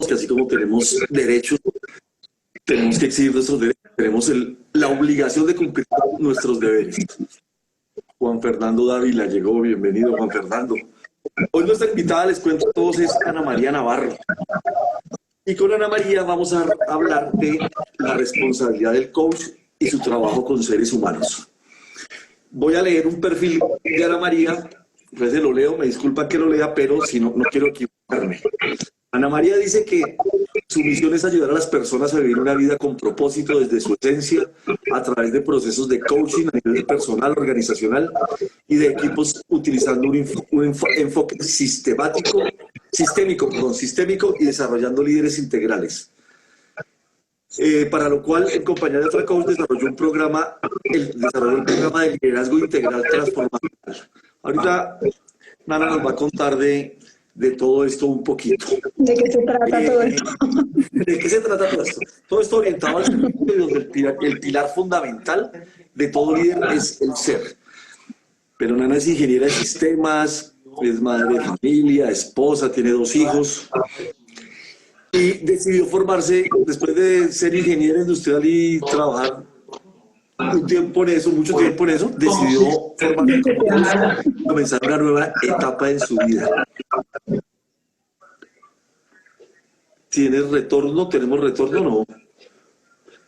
que así como tenemos derechos, tenemos que exigir nuestros derechos, tenemos la obligación de cumplir nuestros deberes. Juan Fernando Dávila llegó, bienvenido Juan Fernando. Hoy nuestra invitada, les cuento a todos, es Ana María Navarro. Y con Ana María vamos a hablar de la responsabilidad del coach y su trabajo con seres humanos. Voy a leer un perfil de Ana María, pues lo leo, me disculpan que lo lea, pero si no, no quiero equivocarme. Ana María dice que su misión es ayudar a las personas a vivir una vida con propósito desde su esencia, a través de procesos de coaching a nivel personal, organizacional y de equipos, utilizando un enfoque sistémico y desarrollando líderes integrales. Para lo cual, en compañía de otra coach, desarrolló un programa de liderazgo integral transformacional. Ahorita Nana nos va a contar de todo esto un poquito. ¿De qué se trata todo esto? ¿De qué se trata todo esto? Todo esto orientado al servicio, donde el pilar fundamental de todo líder es el ser. Pero Nana es ingeniera de sistemas, es madre de familia, esposa, tiene 2 hijos. Y decidió formarse, después de ser ingeniera industrial y trabajar mucho tiempo en eso, decidió formarse como coach y comenzar una nueva etapa en su vida. ¿Tienes retorno? ¿Tenemos retorno? No.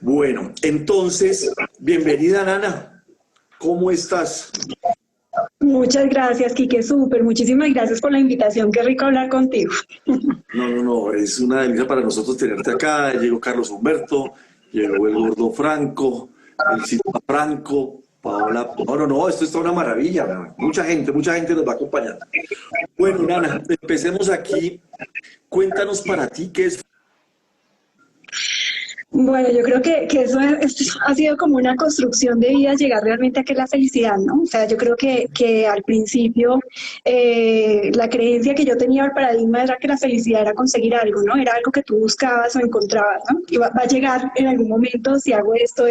Bueno, entonces, bienvenida Nana. ¿Cómo estás? Muchas gracias, Quique, súper. Muchísimas gracias por la invitación. Qué rico hablar contigo. No, es una delicia para nosotros tenerte acá. Llegó Carlos Humberto, llegó el Gordo Franco, el Silva Franco, Paola. No, esto está una maravilla, Nana. Mucha gente nos va a acompañar. Bueno, Nana, empecemos aquí. Cuéntanos para ti qué es. Bueno, yo creo que esto ha sido como una construcción de vida, llegar realmente a qué es la felicidad, ¿no? O sea, yo creo que al principio la creencia que yo tenía, el paradigma era que la felicidad era conseguir algo, ¿no? Era algo que tú buscabas o encontrabas, ¿no? Y va a llegar en algún momento si hago esto.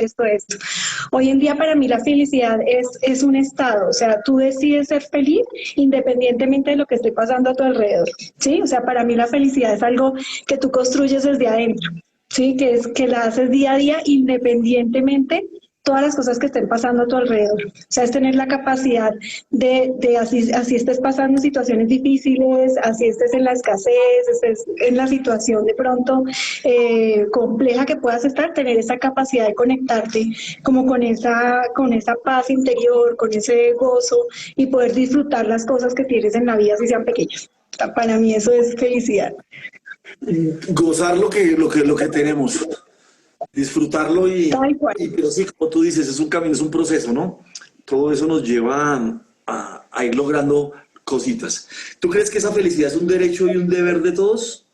Hoy en día para mí la felicidad es un estado, o sea, tú decides ser feliz independientemente de lo que esté pasando a tu alrededor, ¿sí? O sea, para mí la felicidad es algo que tú construyes desde adentro. Sí, que la haces día a día independientemente todas las cosas que estén pasando a tu alrededor. O sea, es tener la capacidad de así estés pasando situaciones difíciles, así estés en la escasez, estés en la situación de pronto compleja que puedas estar, tener esa capacidad de conectarte como con esa paz interior, con ese gozo y poder disfrutar las cosas que tienes en la vida, si sean pequeñas. Para mí eso es felicidad. Gozar lo que tenemos, disfrutarlo pero sí, como tú dices, es un camino, es un proceso, ¿no? Todo eso nos lleva a ir logrando cositas. ¿Tú crees que esa felicidad es un derecho y un deber de todos?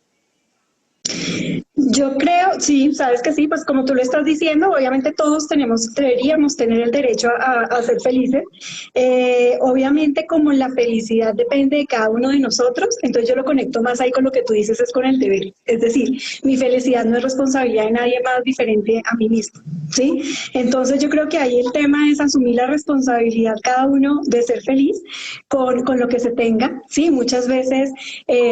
Yo creo, sí, sabes que sí, pues como tú lo estás diciendo, obviamente todos deberíamos tener el derecho a ser felices. Obviamente como la felicidad depende de cada uno de nosotros, entonces yo lo conecto más ahí con lo que tú dices, es con el deber. Es decir, mi felicidad no es responsabilidad de nadie más diferente a mí mismo, ¿sí? Entonces yo creo que ahí el tema es asumir la responsabilidad cada uno de ser feliz con lo que se tenga, ¿sí? Muchas veces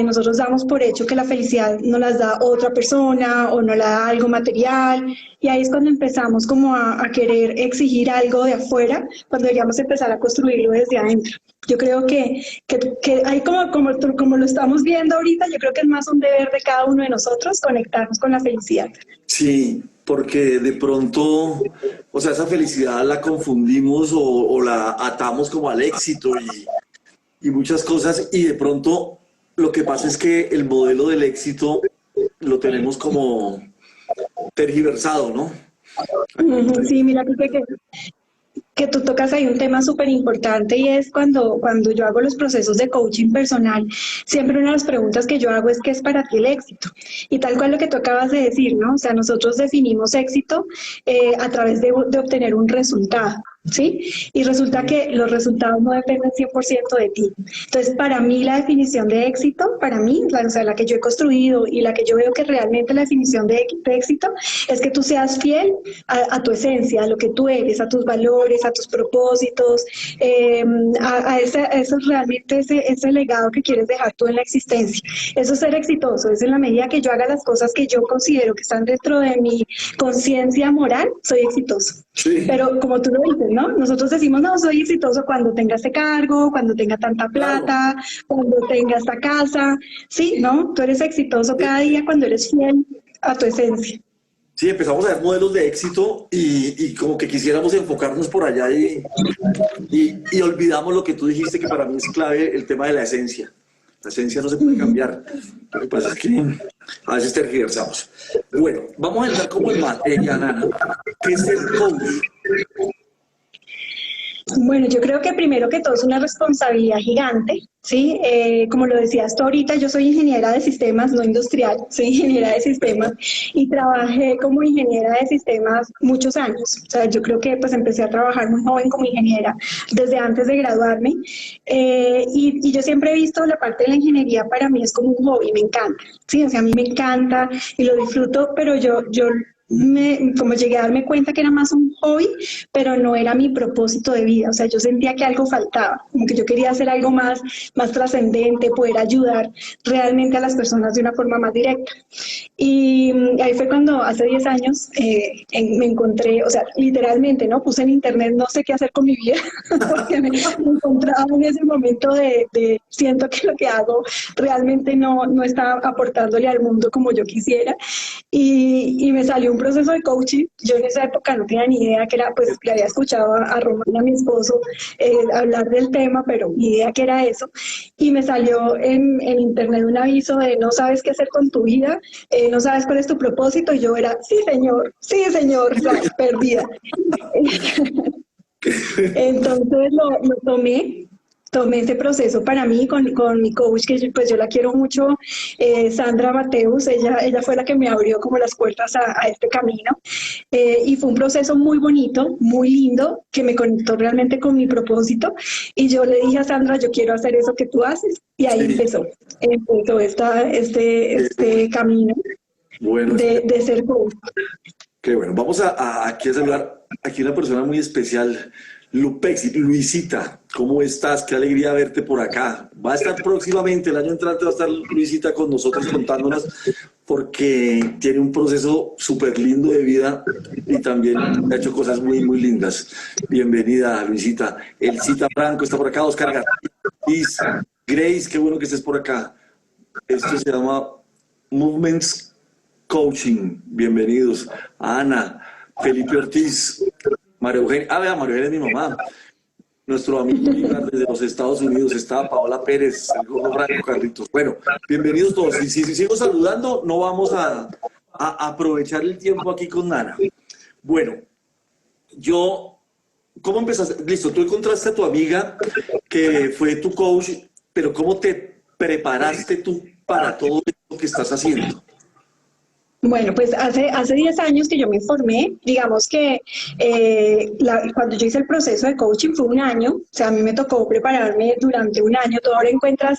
nosotros damos por hecho que la felicidad nos las da otra persona o no la da algo material, y ahí es cuando empezamos como a querer exigir algo de afuera, cuando deberíamos empezar a construirlo desde adentro. Yo creo que ahí como lo estamos viendo ahorita, yo creo que es más un deber de cada uno de nosotros conectarnos con la felicidad. Sí, porque de pronto, o sea, esa felicidad la confundimos o la atamos como al éxito y muchas cosas, y de pronto lo que pasa es que el modelo del éxito lo tenemos como tergiversado, ¿no? Sí, mira, que tú tocas ahí un tema súper importante, y es cuando yo hago los procesos de coaching personal, siempre una de las preguntas que yo hago es ¿qué es para ti el éxito? Y tal cual lo que tú acabas de decir, ¿no? O sea, nosotros definimos éxito a través de obtener un resultado. ¿sí? Y resulta que los resultados no dependen 100% de ti. Entonces, para mí la definición de éxito, para mí, o sea, la que yo he construido y la que yo veo que realmente la definición de éxito es que tú seas fiel a tu esencia, a lo que tú eres, a tus valores, a tus propósitos, eso es realmente ese legado que quieres dejar tú en la existencia. Eso es ser exitoso, es en la medida que yo haga las cosas que yo considero que están dentro de mi conciencia moral, soy exitoso. Sí, Pero como tú lo dices, ¿no? Nosotros decimos, no, soy exitoso cuando tenga este cargo, cuando tenga tanta claro. plata, cuando tenga esta casa. Sí, ¿no? Tú eres exitoso Sí, cada día cuando eres fiel a tu esencia. sí, empezamos a ver modelos de éxito y como que quisiéramos enfocarnos por allá y olvidamos lo que tú dijiste, que para mí es clave, el tema de la esencia. La esencia no se puede cambiar. Lo que pasa es que a veces tergiversamos. Bueno, vamos a entrar como en materia, Nana. ¿Qué es el coach? Bueno, yo creo que primero que todo es una responsabilidad gigante, ¿sí? Como lo decías tú ahorita, yo soy ingeniera de sistemas, no industrial, soy ingeniera de sistemas y trabajé como ingeniera de sistemas muchos años. O sea, yo creo que pues empecé a trabajar muy joven como ingeniera, desde antes de graduarme. Y yo siempre he visto la parte de la ingeniería para mí es como un hobby, me encanta, ¿sí? O sea, a mí me encanta y lo disfruto, pero como llegué a darme cuenta que era más un hobby, pero no era mi propósito de vida. O sea, yo sentía que algo faltaba, como que yo quería hacer algo más trascendente, poder ayudar realmente a las personas de una forma más directa. Y ahí fue cuando hace 10 años me encontré, o sea, literalmente, ¿no? Puse en internet, no sé qué hacer con mi vida, porque me encontraba en ese momento siento que lo que hago realmente no está aportándole al mundo como yo quisiera. Y me salió un proceso de coaching. Yo en esa época no tenía ni idea que era, pues le había escuchado a Román, a mi esposo, hablar del tema, pero ni idea que era eso. Y me salió en internet un aviso de no sabes qué hacer con tu vida, no sabes cuál es tu propósito. Y yo era, sí señor, perdida. Entonces lo tomé ese proceso para mí con mi coach, que pues yo la quiero mucho, Sandra Mateus, ella fue la que me abrió como las puertas a este camino, y fue un proceso muy bonito, muy lindo, que me conectó realmente con mi propósito, y yo le dije a Sandra, yo quiero hacer eso que tú haces, y ahí Sí, empezó este camino bueno, de ser coach. qué bueno. Vamos aquí a saludar aquí una persona muy especial, Lupex, Luisita. ¿Cómo estás? Qué alegría verte por acá. Va a estar próximamente, el año entrante va a estar Luisita con nosotros contándonos porque tiene un proceso súper lindo de vida y también ha hecho cosas muy, muy lindas. Bienvenida, Luisita. Elcita Franco está por acá, Oscar García, Grace, qué bueno que estés por acá. Esto se llama Movements Coaching. Bienvenidos. Ana, Felipe Ortiz, María Eugenia. Ah, vea, María Eugenia es mi mamá. Nuestro amigo Ibar desde los Estados Unidos está Paola Pérez, el gordo Franco Carlitos. Bueno, bienvenidos todos. Y si sigo saludando, no vamos a aprovechar el tiempo aquí con Nana. Bueno, ¿cómo empezaste? Listo, tú encontraste a tu amiga que fue tu coach, pero ¿cómo te preparaste tú para todo lo que estás haciendo? Bueno, pues hace 10 años que yo me formé, digamos que cuando yo hice el proceso de coaching fue un año, o sea, a mí me tocó prepararme durante un año, tú ahora encuentras,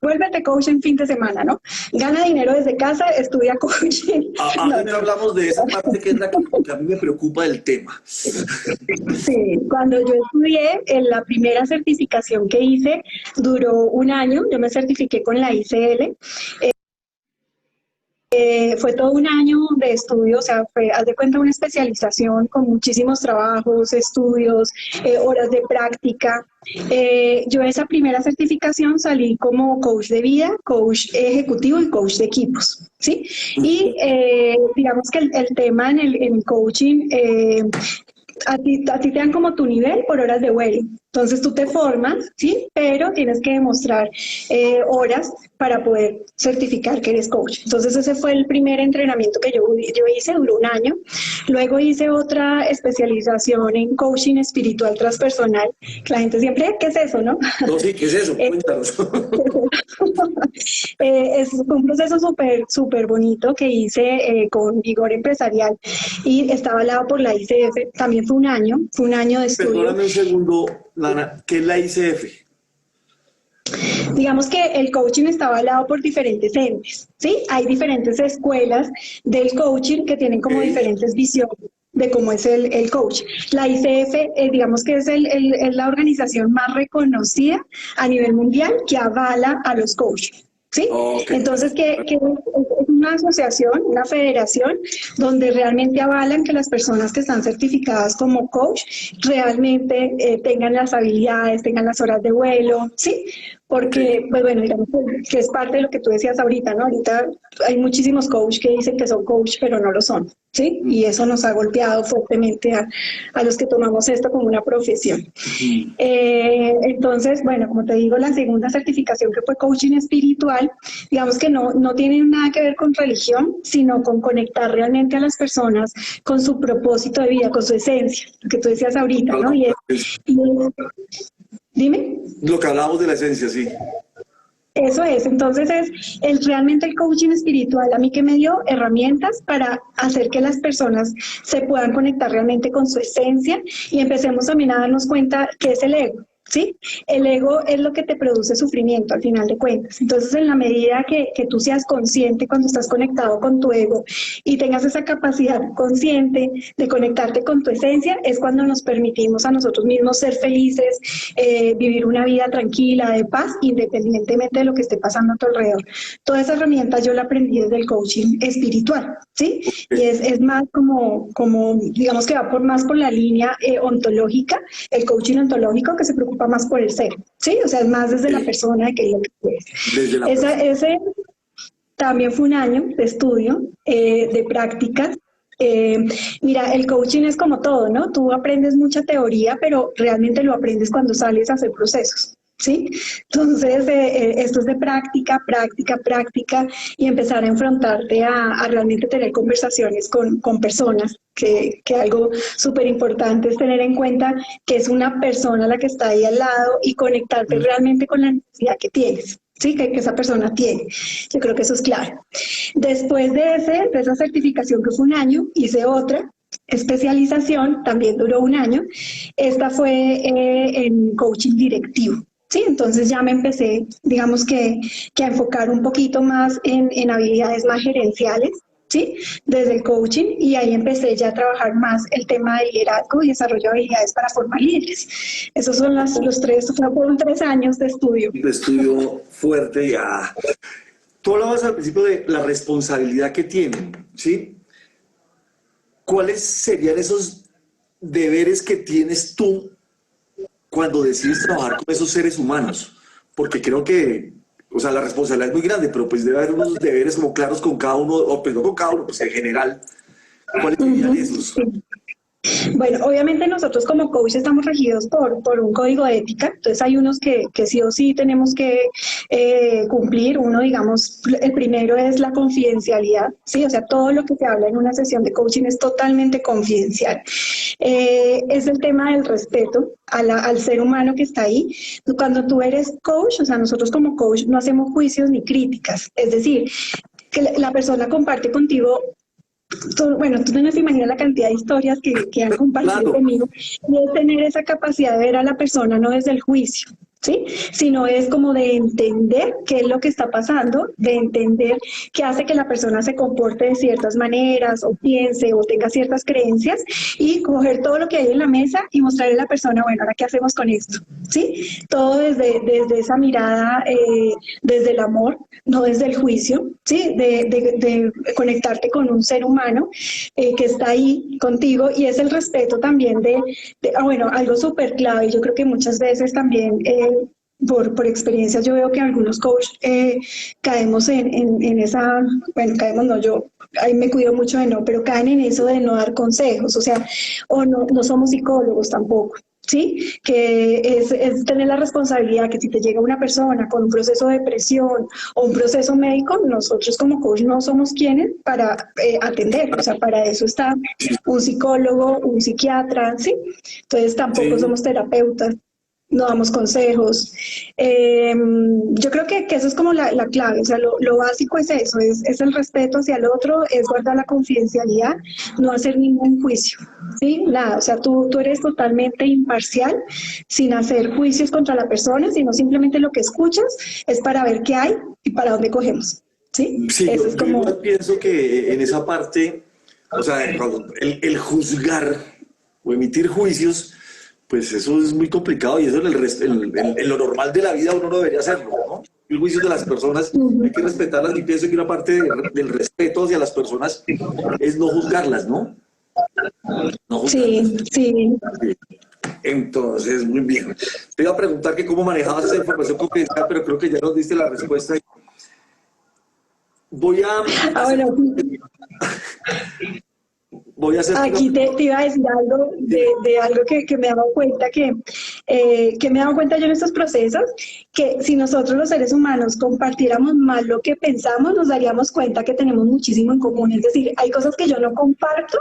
vuélvete coach en fin de semana, ¿no? Gana dinero desde casa, estudia coaching. No, Ahorita hablamos de esa parte que es la que a mí me preocupa del tema. sí, cuando yo estudié, en la primera certificación que hice duró un año, yo me certifiqué con la ICL. Fue todo un año de estudio, o sea, haz de cuenta, una especialización con muchísimos trabajos, estudios, horas de práctica. Yo esa primera certificación salí como coach de vida, coach ejecutivo y coach de equipos, ¿sí? Y digamos que el tema en el coaching, a ti te dan como tu nivel por horas de vuelo. Entonces tú te formas, ¿sí? Pero tienes que demostrar horas para poder certificar que eres coach. Entonces ese fue el primer entrenamiento que yo hice, duró un año. Luego hice otra especialización en coaching espiritual transpersonal. La gente siempre, ¿qué es eso, no? No, sí, ¿qué es eso? Eh, Cuéntanos. fue un proceso súper bonito que hice con Vigor Empresarial y estaba avalado por la ICF. También fue un año de estudio. Perdóname un segundo, Lana, ¿qué es la ICF? Digamos que el coaching está avalado por diferentes entes, ¿sí? Hay diferentes escuelas del coaching que tienen como Ok. diferentes visiones de cómo es el coach. La ICF, digamos que es es la organización más reconocida a nivel mundial que avala a los coaches. ¿Sí? Ok. Entonces, que es una asociación, una federación, donde realmente avalan que las personas que están certificadas como coach realmente tengan las habilidades, tengan las horas de vuelo, ¿sí? Ok. Porque, pues bueno, digamos que es parte de lo que tú decías ahorita, ¿no? Ahorita hay muchísimos coach que dicen que son coach, pero no lo son, ¿sí? Y eso nos ha golpeado fuertemente a los que tomamos esto como una profesión. Ujú. Entonces, bueno, como te digo, la segunda certificación que fue coaching espiritual, digamos que no tiene nada que ver con religión, sino con conectar realmente a las personas con su propósito de vida, con su esencia, lo que tú decías ahorita, ¿no? Dime. Lo que hablamos de la esencia, sí. Eso es, entonces realmente el coaching espiritual a mí que me dio herramientas para hacer que las personas se puedan conectar realmente con su esencia y empecemos también a darnos cuenta qué es el ego, ¿sí? El ego es lo que te produce sufrimiento al final de cuentas. Entonces, en la medida que tú seas consciente cuando estás conectado con tu ego y tengas esa capacidad consciente de conectarte con tu esencia, es cuando nos permitimos a nosotros mismos ser felices, vivir una vida tranquila, de paz, independientemente de lo que esté pasando a tu alrededor. Todas esas herramientas yo las aprendí desde el coaching espiritual, ¿sí? Y Ok. es más digamos que va más por la línea ontológica, el coaching ontológico que se preocupa más por el ser, ¿sí? O sea, es más desde la Ok. persona de que es lo que es. Desde la persona. Ese también fue un año de estudio, de prácticas. Eh, Mira, el coaching es como todo, ¿no? Tú aprendes mucha teoría, pero realmente lo aprendes cuando sales a hacer procesos, ¿sí? Entonces, esto es de práctica, práctica, práctica y empezar a enfrentarte a realmente tener conversaciones con personas, que algo súper importante es tener en cuenta que es una persona la que está ahí al lado y conectarte realmente con la necesidad que tienes. Sí, que esa persona tiene. Yo creo que eso es claro. Después de esa certificación, que fue un año, hice otra especialización, también duró un año. Esta fue en coaching directivo. Sí, entonces ya me empecé, digamos que a enfocar un poquito más en habilidades más gerenciales, ¿sí? Desde el coaching y ahí empecé ya a trabajar más el tema de liderazgo y desarrollo de habilidades para formar líderes. Esos son los tres, fueron 3 años de estudio. Un estudio fuerte y tú hablabas al principio de la responsabilidad que tienen, ¿sí? ¿Cuáles serían esos deberes que tienes tú cuando decides trabajar con esos seres humanos? Porque creo que, o sea, la responsabilidad es muy grande, pero pues debe haber unos deberes como claros con cada uno, o pues no con cada uno, pues en general. ¿Cuáles serían esos? Sí. Bueno, obviamente nosotros como coach estamos regidos por un código de ética, entonces hay unos que sí o sí tenemos que cumplir. Uno, digamos, el primero es la confidencialidad, ¿sí? O sea, todo lo que se habla en una sesión de coaching es totalmente confidencial. Es el tema del respeto al ser humano que está ahí. Cuando tú eres coach, o sea, nosotros como coach no hacemos juicios ni críticas, es decir, que la persona comparte contigo. Bueno, tú no te imaginas la cantidad de historias que han compartido Claro, conmigo y es tener esa capacidad de ver a la persona no desde el juicio, ¿sí? Sino es como de entender qué es lo que está pasando, de entender qué hace que la persona se comporte de ciertas maneras o piense o tenga ciertas creencias y coger todo lo que hay en la mesa y mostrarle a la persona, bueno, ahora qué hacemos con esto, ¿sí? Todo desde esa mirada, desde el amor, no desde el juicio, ¿sí? De conectarte con un ser humano que está ahí contigo y es el respeto también bueno, algo súper clave. Yo creo que muchas veces también por experiencia yo veo que algunos coaches caemos en esa, bueno, caemos no, yo ahí me cuido mucho de no, pero caen en eso de no dar consejos, o sea, o no somos psicólogos tampoco. ¿sí? Que es tener la responsabilidad que si te llega una persona con un proceso de depresión o un proceso médico, nosotros como coach no somos quienes para atender, o sea, para eso está un psicólogo, un psiquiatra, ¿sí? Entonces tampoco Sí, somos terapeutas, no damos consejos. Yo creo que eso es como la clave, o sea, lo básico es eso, es el respeto hacia el otro, es guardar la confidencialidad, no hacer ningún juicio, ¿sí? Nada, o sea, tú eres totalmente imparcial, sin hacer juicios contra la persona, sino simplemente lo que escuchas es para ver qué hay y para dónde cogemos, ¿sí? sí, Eso es yo como... igual pienso que en esa parte, o sea, cuando el juzgar o emitir juicios, pues eso es muy complicado y eso en lo normal de la vida uno no debería hacerlo, ¿no? El juicio de las personas hay que respetarlas y pienso que una parte del respeto hacia las personas es no juzgarlas, ¿no? No juzgarlas. Sí, sí. Entonces, muy bien. Te iba a preguntar que cómo manejabas esa información confidencial, pero creo que ya nos diste la respuesta. Voy a Ah, hacer, bueno, voy a hacerte una aquí te iba a decir algo de algo que me he dado cuenta que me he dado cuenta yo en estos procesos, que si nosotros los seres humanos compartiéramos más lo que pensamos, nos daríamos cuenta que tenemos muchísimo en común. Es decir, hay cosas que yo no comparto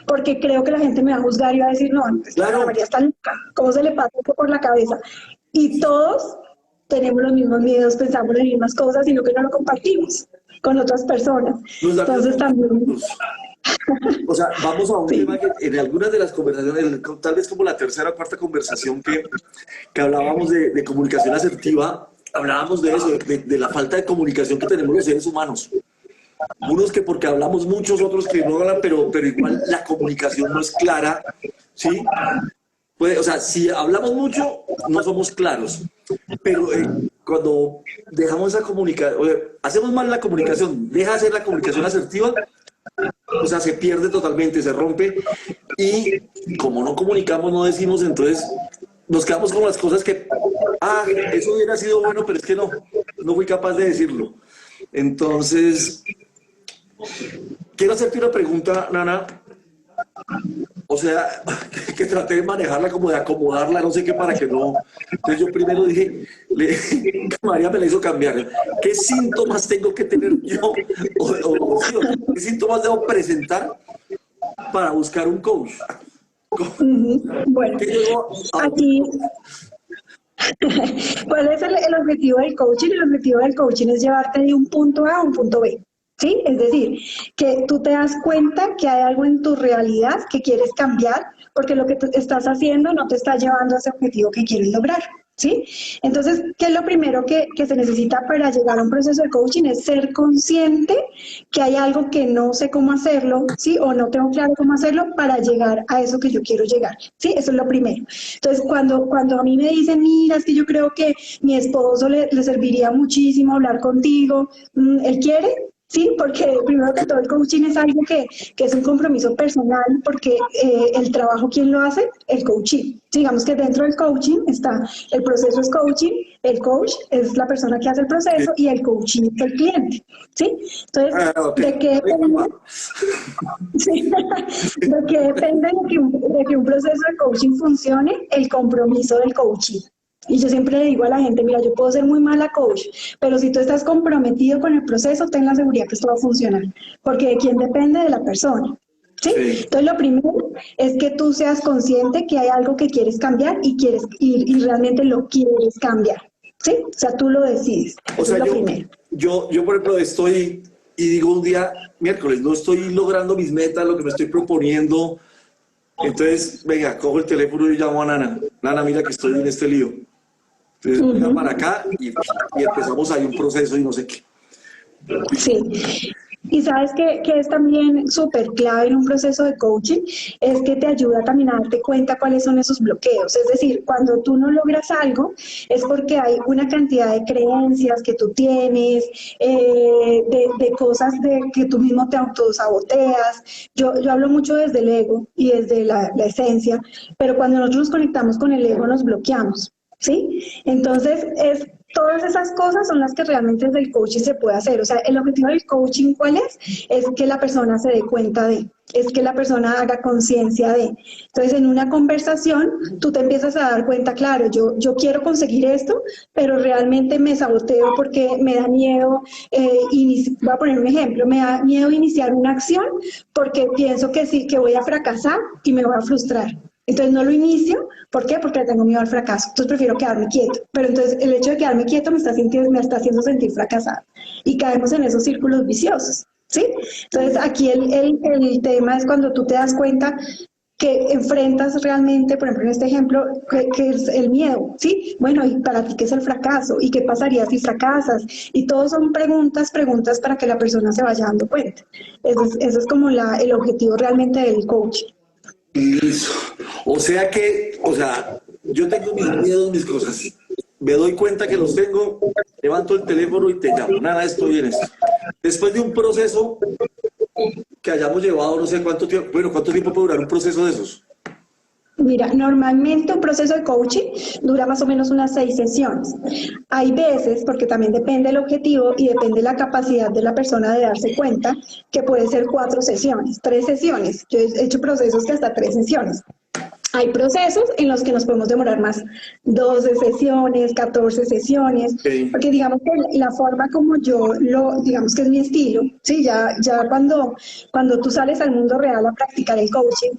porque creo que la gente me va a juzgar y va a decir, no, esta Ana claro, María está loca, ¿cómo se le pasa esto por la cabeza? Y todos tenemos los mismos miedos, pensamos las mismas cosas, sino que no lo compartimos con otras personas. nos da miedo Entonces también, confundirnos. O sea, vamos a un sí. tema que en algunas de las conversaciones, tal vez como la tercera o cuarta conversación que hablábamos de comunicación asertiva, hablábamos de eso, de la falta de comunicación que tenemos los seres humanos. Unos que porque hablamos muchos, otros que no hablan, pero igual la comunicación no es clara, ¿sí? O sea, si hablamos mucho, no somos claros, pero cuando dejamos esa comunicación, hacemos mal la comunicación, deja de hacer la comunicación asertiva, o sea, se pierde totalmente, se rompe y como no comunicamos, no decimos, entonces nos quedamos con las cosas que, eso hubiera sido bueno, pero es que no fui capaz de decirlo. Entonces, quiero hacerte una pregunta, Nana. O sea, que traté de manejarla como de acomodarla, no sé qué, para que no. Entonces yo primero dije, María me la hizo cambiar. ¿Qué síntomas tengo que tener yo? ¿Qué síntomas debo presentar para buscar un coach? Bueno, ¿Qué llego a aquí, ¿cuál es el objetivo del coaching? El objetivo del coaching es llevarte de un punto A a un punto B. ¿Sí? Es decir, que tú te das cuenta que hay algo en tu realidad que quieres cambiar porque lo que tú estás haciendo no te está llevando a ese objetivo que quieres lograr. ¿Sí? Entonces, ¿qué es lo primero que se necesita para llegar a un proceso de coaching? Es ser consciente que hay algo que no sé cómo hacerlo, ¿sí? O no tengo claro cómo hacerlo para llegar a eso que yo quiero llegar, ¿sí? Eso es lo primero. Entonces, cuando a mí me dicen, mira, es que yo creo que mi esposo le serviría muchísimo hablar contigo, ¿él quiere? Sí, porque primero que todo el coaching es algo que es un compromiso personal, porque el trabajo, ¿quién lo hace? El coaching. Digamos que dentro del coaching está, el proceso es coaching, el coach es la persona que hace el proceso y el coaching es el cliente. ¿Sí? Entonces, ok. ¿de qué depende? Sí. ¿De qué depende de que un proceso de coaching funcione? El compromiso del coaching. Y yo siempre le digo a la gente, mira, yo puedo ser muy mala coach, pero si tú estás comprometido con el proceso, ten la seguridad que esto va a funcionar, porque de quién depende de la persona. ¿Sí? Sí. Entonces lo primero es que tú seas consciente que hay algo que quieres cambiar y realmente lo quieres cambiar. ¿Sí? O sea, tú lo decides. O Eso es sea, lo primero. yo, por ejemplo, estoy y digo un día, miércoles, no estoy logrando mis metas, lo que me estoy proponiendo. Entonces, venga, cojo el teléfono y llamo a Nana. Nana, mira que estoy en este lío. Entonces, venga para acá y empezamos ahí un proceso y no sé qué. Sí. Y sabes que es también súper clave en un proceso de coaching, es que te ayuda también a darte cuenta cuáles son esos bloqueos. Es decir, cuando tú no logras algo, es porque hay una cantidad de creencias que tú tienes, de cosas que tú mismo te autosaboteas. Yo hablo mucho desde el ego y desde la esencia, pero cuando nosotros nos conectamos con el ego nos bloqueamos. ¿Sí? Entonces todas esas cosas son las que realmente desde el coaching se puede hacer. O sea, el objetivo del coaching, ¿cuál es? Es que la persona se dé cuenta de, es que la persona haga conciencia de. Entonces, en una conversación, tú te empiezas a dar cuenta, claro, yo quiero conseguir esto, pero realmente me saboteo porque me da miedo, voy a poner un ejemplo, me da miedo iniciar una acción porque pienso que sí, que voy a fracasar y me voy a frustrar. Entonces no lo inicio, ¿por qué? Porque le tengo miedo al fracaso, entonces prefiero quedarme quieto. Pero entonces el hecho de quedarme quieto me está haciendo sentir fracasada. Y caemos en esos círculos viciosos, ¿sí? Entonces aquí el tema es cuando tú te das cuenta que enfrentas realmente, por ejemplo, en este ejemplo, que es el miedo, ¿sí? Bueno, ¿y para ti qué es el fracaso? ¿Y qué pasaría si fracasas? Y todos son preguntas para que la persona se vaya dando cuenta. Eso es como el objetivo realmente del coaching. Listo. O sea, yo tengo mis miedos, mis cosas. Me doy cuenta que los tengo, levanto el teléfono y te llamo. Nada, estoy en esto. Después de un proceso que hayamos llevado, no sé cuánto tiempo, bueno, ¿cuánto tiempo puede durar un proceso de esos? Mira, normalmente un proceso de coaching dura más o menos unas 6 sesiones. Hay veces, porque también depende del objetivo y depende de la capacidad de la persona de darse cuenta, que puede ser 4 sesiones, 3 sesiones. Yo he hecho procesos que hasta 3 sesiones. Hay procesos en los que nos podemos demorar más, 12 sesiones, 14 sesiones, Okay. porque digamos que la forma como digamos que es mi estilo, ¿sí? Ya cuando tú sales al mundo real a practicar el coaching,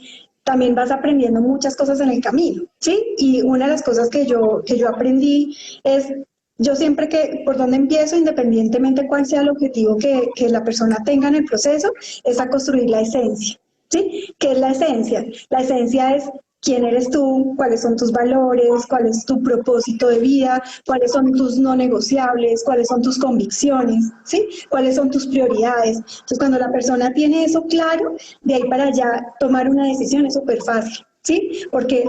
también vas aprendiendo muchas cosas en el camino, ¿sí? Y una de las cosas que yo aprendí es, yo siempre por donde empiezo, independientemente cuál sea el objetivo que la persona tenga en el proceso, es a construir la esencia, ¿sí? ¿Qué es la esencia? La esencia es quién eres tú, cuáles son tus valores, cuál es tu propósito de vida, cuáles son tus no negociables, cuáles son tus convicciones, ¿sí? Cuáles son tus prioridades. Entonces, cuando la persona tiene eso claro, de ahí para allá tomar una decisión es súper fácil. ¿Sí? Porque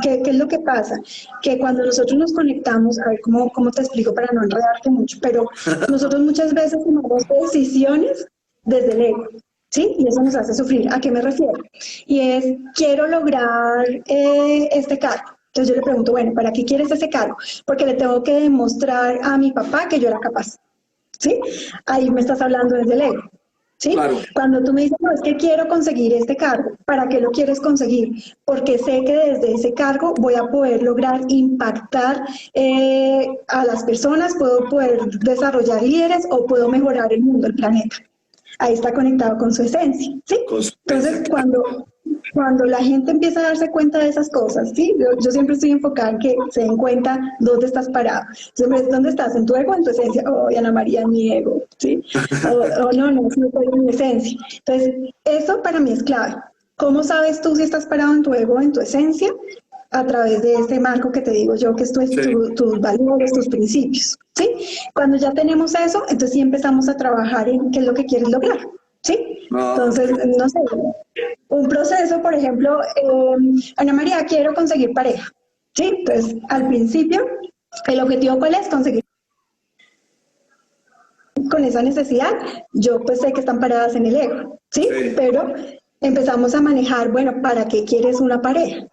¿qué es lo que pasa? Que cuando nosotros nos conectamos, a ver cómo te explico para no enredarte mucho, pero nosotros muchas veces tomamos decisiones desde el ego. ¿Sí? Y eso nos hace sufrir. ¿A qué me refiero? Y es, quiero lograr este cargo. Entonces yo le pregunto, bueno, ¿para qué quieres ese cargo? Porque le tengo que demostrar a mi papá que yo era capaz. ¿Sí? Ahí me estás hablando desde el ego. ¿Sí? Claro. Cuando tú me dices, no, es que quiero conseguir este cargo, ¿para qué lo quieres conseguir? Porque sé que desde ese cargo voy a poder lograr impactar a las personas, puedo poder desarrollar líderes o puedo mejorar el mundo, el planeta. Ahí está conectado con su esencia, ¿sí? Consecuencia. Entonces, cuando la gente empieza a darse cuenta de esas cosas, ¿sí? Yo siempre estoy enfocada en que se den cuenta dónde estás parado. Siempre es dónde estás, en tu ego, en tu esencia. Oh, Ana María, en mi ego, ¿sí? No, no estoy en mi esencia. Entonces, eso para mí es clave. ¿Cómo sabes tú si estás parado en tu ego, en tu esencia? A través de este marco que te digo yo, que es Sí. tus valores, tus principios, ¿sí? Cuando ya tenemos eso, entonces sí empezamos a trabajar en qué es lo que quieres lograr, ¿sí? Ah, Entonces, ok. no sé, un proceso, por ejemplo, Ana María, quiero conseguir pareja, ¿sí? Entonces, al principio, ¿el objetivo cuál es? Conseguir con esa necesidad, yo pues sé que están paradas en el ego, ¿sí? Sí. Pero empezamos a manejar, bueno, ¿para qué quieres una pareja?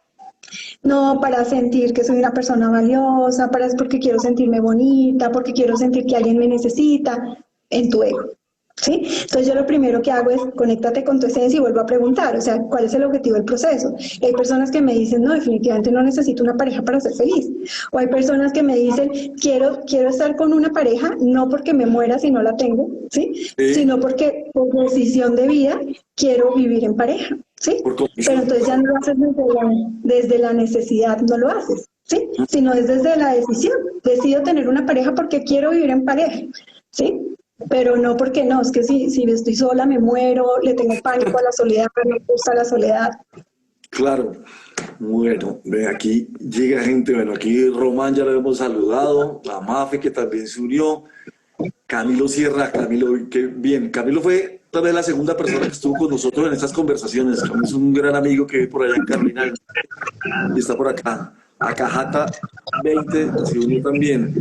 No, para sentir que soy una persona valiosa, porque quiero sentirme bonita, porque quiero sentir que alguien me necesita, en tu ego. ¿Sí? Entonces yo lo primero que hago es conéctate con tu esencia y vuelvo a preguntar, o sea, ¿cuál es el objetivo del proceso? Y hay personas que me dicen, no, definitivamente no necesito una pareja para ser feliz. O hay personas que me dicen, quiero estar con una pareja, no porque me muera si no la tengo, ¿sí? Sí. Sino porque por decisión de vida quiero vivir en pareja, ¿sí? Por Pero convicción. entonces ya no lo haces desde la necesidad, no lo haces, ¿sí? Sino es desde la decisión. Decido tener una pareja porque quiero vivir en pareja, ¿sí? Pero no porque no, es que si estoy sola me muero, le tengo pánico a la soledad, me gusta la soledad. Claro. Bueno, ve aquí llega gente, bueno, aquí Román ya lo hemos saludado, a Mafe que también se unió, Camilo Sierra, Camilo, qué bien, Camilo fue tal vez la segunda persona que estuvo con nosotros en estas conversaciones, Camilo es un gran amigo que vive por allá en Carolina y está por acá, Acajata 20 se unió también.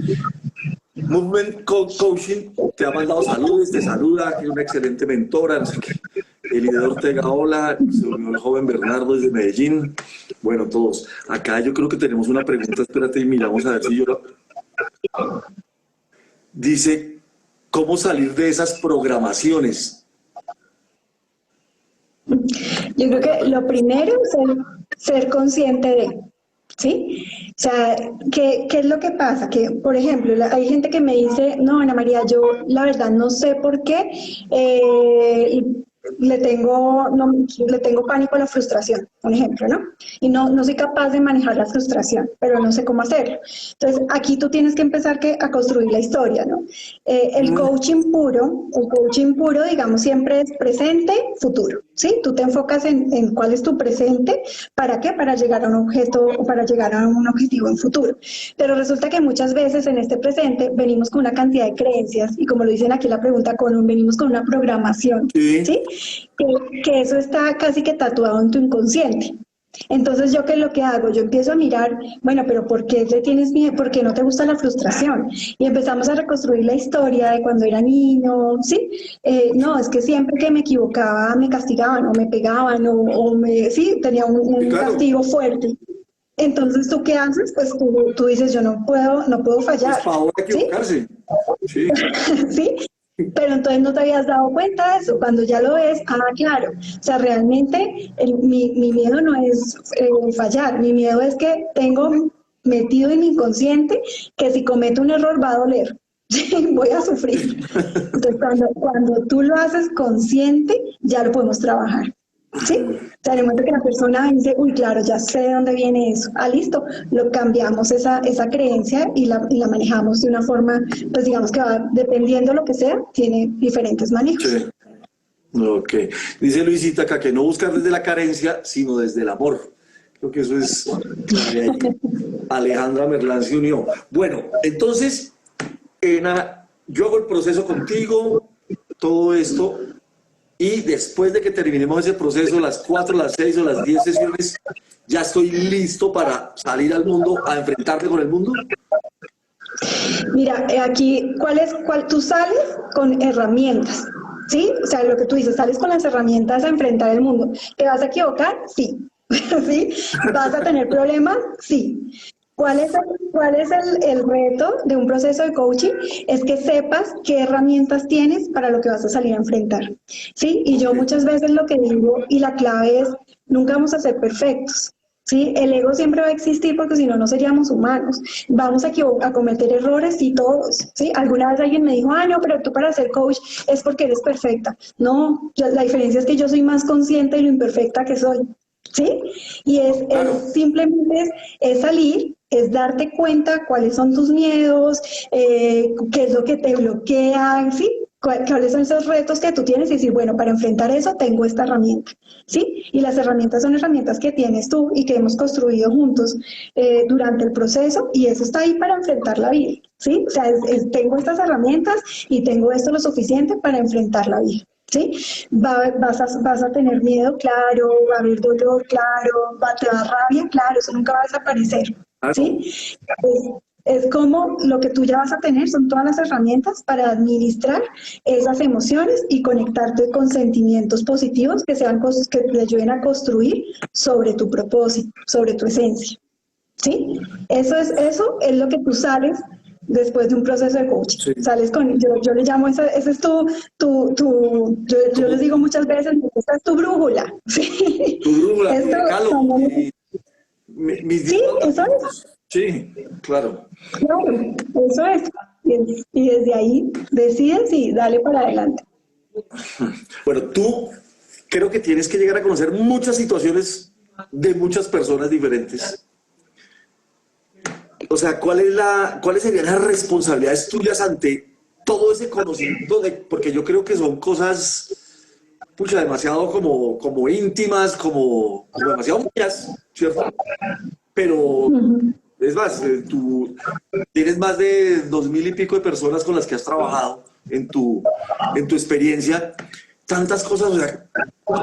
Coaching te ha mandado saludos, te saluda, que es una excelente mentora, no sé qué. Elide Ortega, hola, se unió el joven Bernardo desde Medellín. Bueno, todos. Acá yo creo que tenemos una pregunta, espérate y miramos a ver si yo Dice, ¿cómo salir de esas programaciones? Yo creo que lo primero es ser consciente de, ¿sí? O sea, ¿qué es lo que pasa? Que, por ejemplo, hay gente que me dice, no, Ana María, yo la verdad no sé por qué le tengo pánico a la frustración, por ejemplo, ¿no? Y no soy capaz de manejar la frustración, pero no sé cómo hacerlo. Entonces, aquí tú tienes que empezar a construir la historia, ¿no? El coaching puro, digamos, siempre es presente, futuro, ¿sí? Tú te enfocas en cuál es tu presente, ¿para qué? Para llegar a un objeto o para llegar a un objetivo en futuro. Pero resulta que muchas veces en este presente venimos con una cantidad de creencias y como lo dicen aquí en la pregunta, venimos con una programación, Sí, ¿sí? Que eso está casi que tatuado en tu inconsciente. Entonces, ¿yo qué es lo que hago? Yo empiezo a mirar, bueno, pero ¿por qué le tienes miedo? ¿Por qué no te gusta la frustración? Y empezamos a reconstruir la historia de cuando era niño, ¿sí? No, es que siempre que me equivocaba me castigaban o me pegaban sí, tenía sí, un claro. castigo fuerte. Entonces, ¿tú qué haces? Pues tú dices, yo no puedo Es fallar, favor de ¿sí? equivocarse. Sí, ¿Sí? Pero entonces no te habías dado cuenta de eso. Cuando ya lo ves, claro. O sea, realmente mi miedo no es fallar, mi miedo es que tengo metido en mi inconsciente que si cometo un error va a doler. Voy a sufrir. Entonces, cuando tú lo haces consciente, ya lo podemos trabajar. ¿Sí? O sea, en el momento que la persona dice, uy, claro, ya sé de dónde viene eso. Listo, lo cambiamos esa creencia y la manejamos de una forma, pues digamos que va, dependiendo lo que sea, tiene diferentes manejos. sí. Ok. Dice Luisita acá que no buscar desde la carencia, sino desde el amor. Creo que eso es clave ahí. Alejandra Merlán se unió. Bueno, entonces, Nana, yo hago el proceso contigo, todo esto, y después de que terminemos ese proceso, las 4, las 6 o las 10 sesiones, ya estoy listo para salir al mundo, a enfrentarme con el mundo. Mira, aquí, tú sales con herramientas, ¿sí? O sea, lo que tú dices, sales con las herramientas a enfrentar el mundo. ¿Te vas a equivocar? Sí. ¿Sí? ¿Vas a tener problemas? Sí. ¿Cuál es el reto de un proceso de coaching? Es que sepas qué herramientas tienes para lo que vas a salir a enfrentar, ¿sí? Y yo Ok, muchas veces lo que digo, y la clave es, nunca vamos a ser perfectos, ¿sí? El ego siempre va a existir porque si no, no seríamos humanos. Vamos a cometer errores y todos, ¿sí? Alguna vez alguien me dijo, no, pero tú para ser coach es porque eres perfecta. No, la diferencia es que yo soy más consciente de lo imperfecta que soy, ¿sí? Y claro. simplemente es salir, es darte cuenta cuáles son tus miedos, qué es lo que te bloquea, ¿sí? ¿Cuáles son esos retos que tú tienes? Y decir, bueno, para enfrentar eso tengo esta herramienta, ¿sí? Y las herramientas son herramientas que tienes tú y que hemos construido juntos durante el proceso y eso está ahí para enfrentar la vida, ¿sí? O sea, tengo estas herramientas y tengo esto lo suficiente para enfrentar la vida. ¿Sí? Vas a tener miedo, claro, va a haber dolor, claro, te va a dar rabia, claro, eso nunca va a desaparecer, Claro. ¿sí? Es como lo que tú ya vas a tener, son todas las herramientas para administrar esas emociones y conectarte con sentimientos positivos que sean cosas que te ayuden a construir sobre tu propósito, sobre tu esencia. ¿Sí? Eso es lo que tú sales después de un proceso de coaching. Sí. Sales yo le llamo, ese es yo les Como digo muchas veces, esta es tu brújula. ¿Sí? tu brújula, tu Esto, decálogo, mis 10 sí, eso es, mandamientos. Sí, claro. claro, eso es. Y desde ahí decides y dale para adelante. Bueno, tú creo que tienes que llegar a conocer muchas situaciones de muchas personas diferentes. O sea, ¿cuáles serían las responsabilidades tuyas ante todo ese conocimiento? Porque yo creo que son cosas, pucha, demasiado como íntimas, como demasiado mías, ¿cierto? Pero Ujú. es más, tú tienes más de 2000 y pico de personas con las que has trabajado en tu experiencia. Tantas cosas, o sea,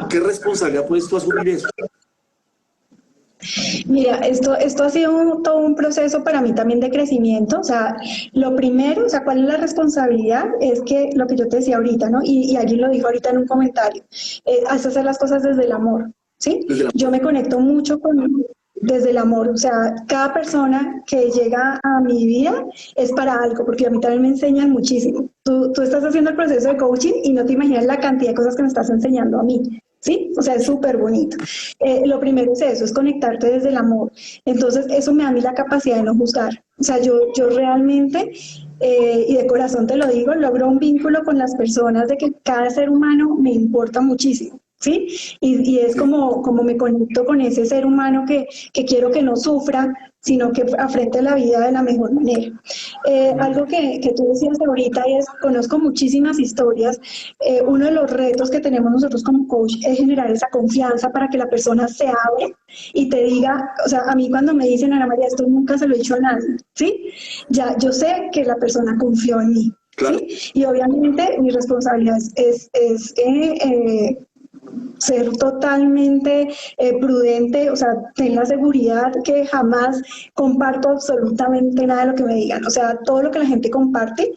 ¿qué responsabilidad puedes tú asumir eso? Mira, esto ha sido todo un proceso para mí también de crecimiento. O sea, lo primero, o sea, ¿cuál es la responsabilidad? Es que lo que yo te decía ahorita, ¿no? Y alguien lo dijo ahorita en un comentario, es hacer las cosas desde el amor, ¿sí? Desde el Yo amor. me conecto mucho desde el amor. O sea, cada persona que llega a mi vida es para algo, porque a mí también me enseñan muchísimo. Tú estás haciendo el proceso de coaching y no te imaginas la cantidad de cosas que me estás enseñando a mí. ¿Sí? O sea, es súper bonito. Lo primero es eso, es conectarte desde el amor. Entonces, eso me da a mí la capacidad de no juzgar. O sea, yo realmente, y de corazón te lo digo, logro un vínculo con las personas de que cada ser humano me importa muchísimo. ¿Sí? Y es Sí. como me conecto con ese ser humano que quiero que no sufra, sino que afrente la vida de la mejor manera. Algo que tú decías ahorita es, conozco muchísimas historias. Uno de los retos que tenemos nosotros como coach es generar esa confianza para que la persona se abra y te diga, o sea, a mí cuando me dicen, Ana María, esto nunca se lo he dicho a nadie, ¿sí? Ya yo sé que la persona confió en mí, Claro. ¿sí? Y obviamente mi responsabilidad es ser totalmente prudente, o sea, ten la seguridad que jamás comparto absolutamente nada de lo que me digan. O sea, todo lo que la gente comparte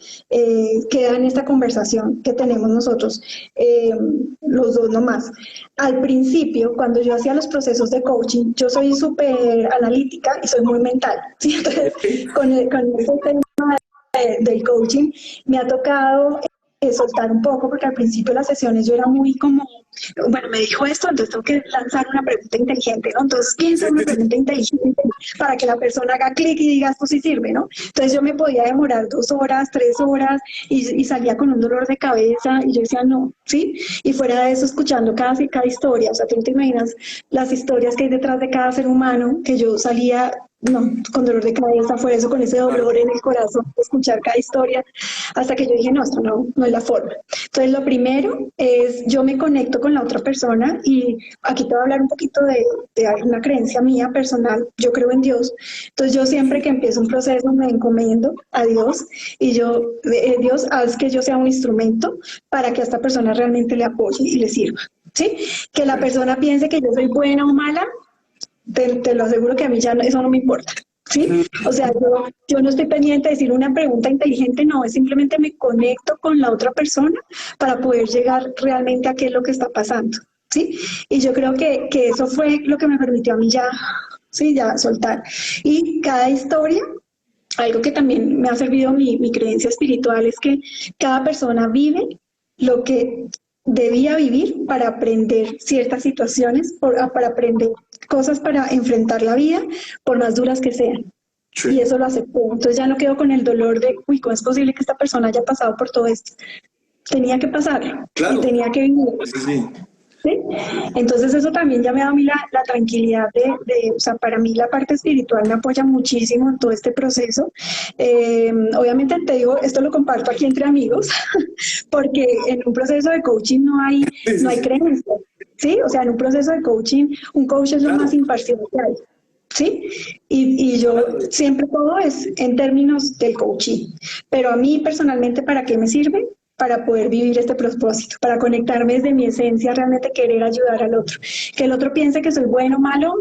queda en esta conversación que tenemos nosotros, eh, los dos nomás. Al principio, cuando yo hacía los procesos de coaching, yo soy súper analítica y soy muy mental, ¿sí? Entonces, con ese tema del coaching me ha tocado soltar un poco, porque al principio de las sesiones yo era muy como, bueno, me dijo esto, entonces tengo que lanzar una pregunta inteligente, ¿no? Entonces piensa Sí, en una sí, sí. pregunta inteligente para que la persona haga clic y diga esto sí sirve, ¿no? Entonces yo me podía demorar 2 horas, 3 horas y salía con un dolor de cabeza y yo decía, no, ¿sí? Y fuera de eso, escuchando cada historia, o sea, tú no te imaginas las historias que hay detrás de cada ser humano, que yo salía no, con dolor de cabeza, fue eso, con ese Claro. dolor en el corazón, escuchar cada historia, hasta que yo dije, no, esto no es la forma. Entonces, lo primero es, yo me conecto con la otra persona y aquí te voy a hablar un poquito de una creencia mía personal, yo creo en Dios, entonces yo siempre Sí. que empiezo un proceso me encomiendo a Dios y yo, Dios, haz que yo sea un instrumento para que a esta persona realmente le apoye y le sirva. ¿Sí? Que la Sí. persona piense que yo soy buena o mala, te lo aseguro que a mí ya eso no me importa. ¿Sí? O sea, yo no estoy pendiente de decir una pregunta inteligente, no, es simplemente me conecto con la otra persona para poder llegar realmente a qué es lo que está pasando. ¿Sí? Y yo creo que eso fue lo que me permitió a mí ya, sí, ya soltar. Y cada historia, algo que también me ha servido mi creencia espiritual es que cada persona vive lo que debía vivir para aprender ciertas situaciones, para aprender cosas para enfrentar la vida, por más duras que sean. Y Sí. eso lo aceptó. Entonces ya no quedo con el dolor de, uy, ¿cómo es posible que esta persona haya pasado por todo esto? Tenía que pasarlo y Claro. tenía que vivir. Sí, sí. ¿Sí? Entonces eso también ya me da a mí la tranquilidad o sea, para mí la parte espiritual me apoya muchísimo en todo este proceso. Obviamente te digo, esto lo comparto aquí entre amigos, porque en un proceso de coaching Sí, no sí, hay sí. creencia, ¿sí? O sea, en un proceso de coaching, un coach es lo más Claro. imparcial que hay. ¿Sí? Y yo Claro. siempre todo es en términos del coaching, pero a mí personalmente, ¿para qué me sirve? Para poder vivir este propósito, para conectarme desde mi esencia, realmente querer ayudar al otro. Que el otro piense que soy bueno o malo,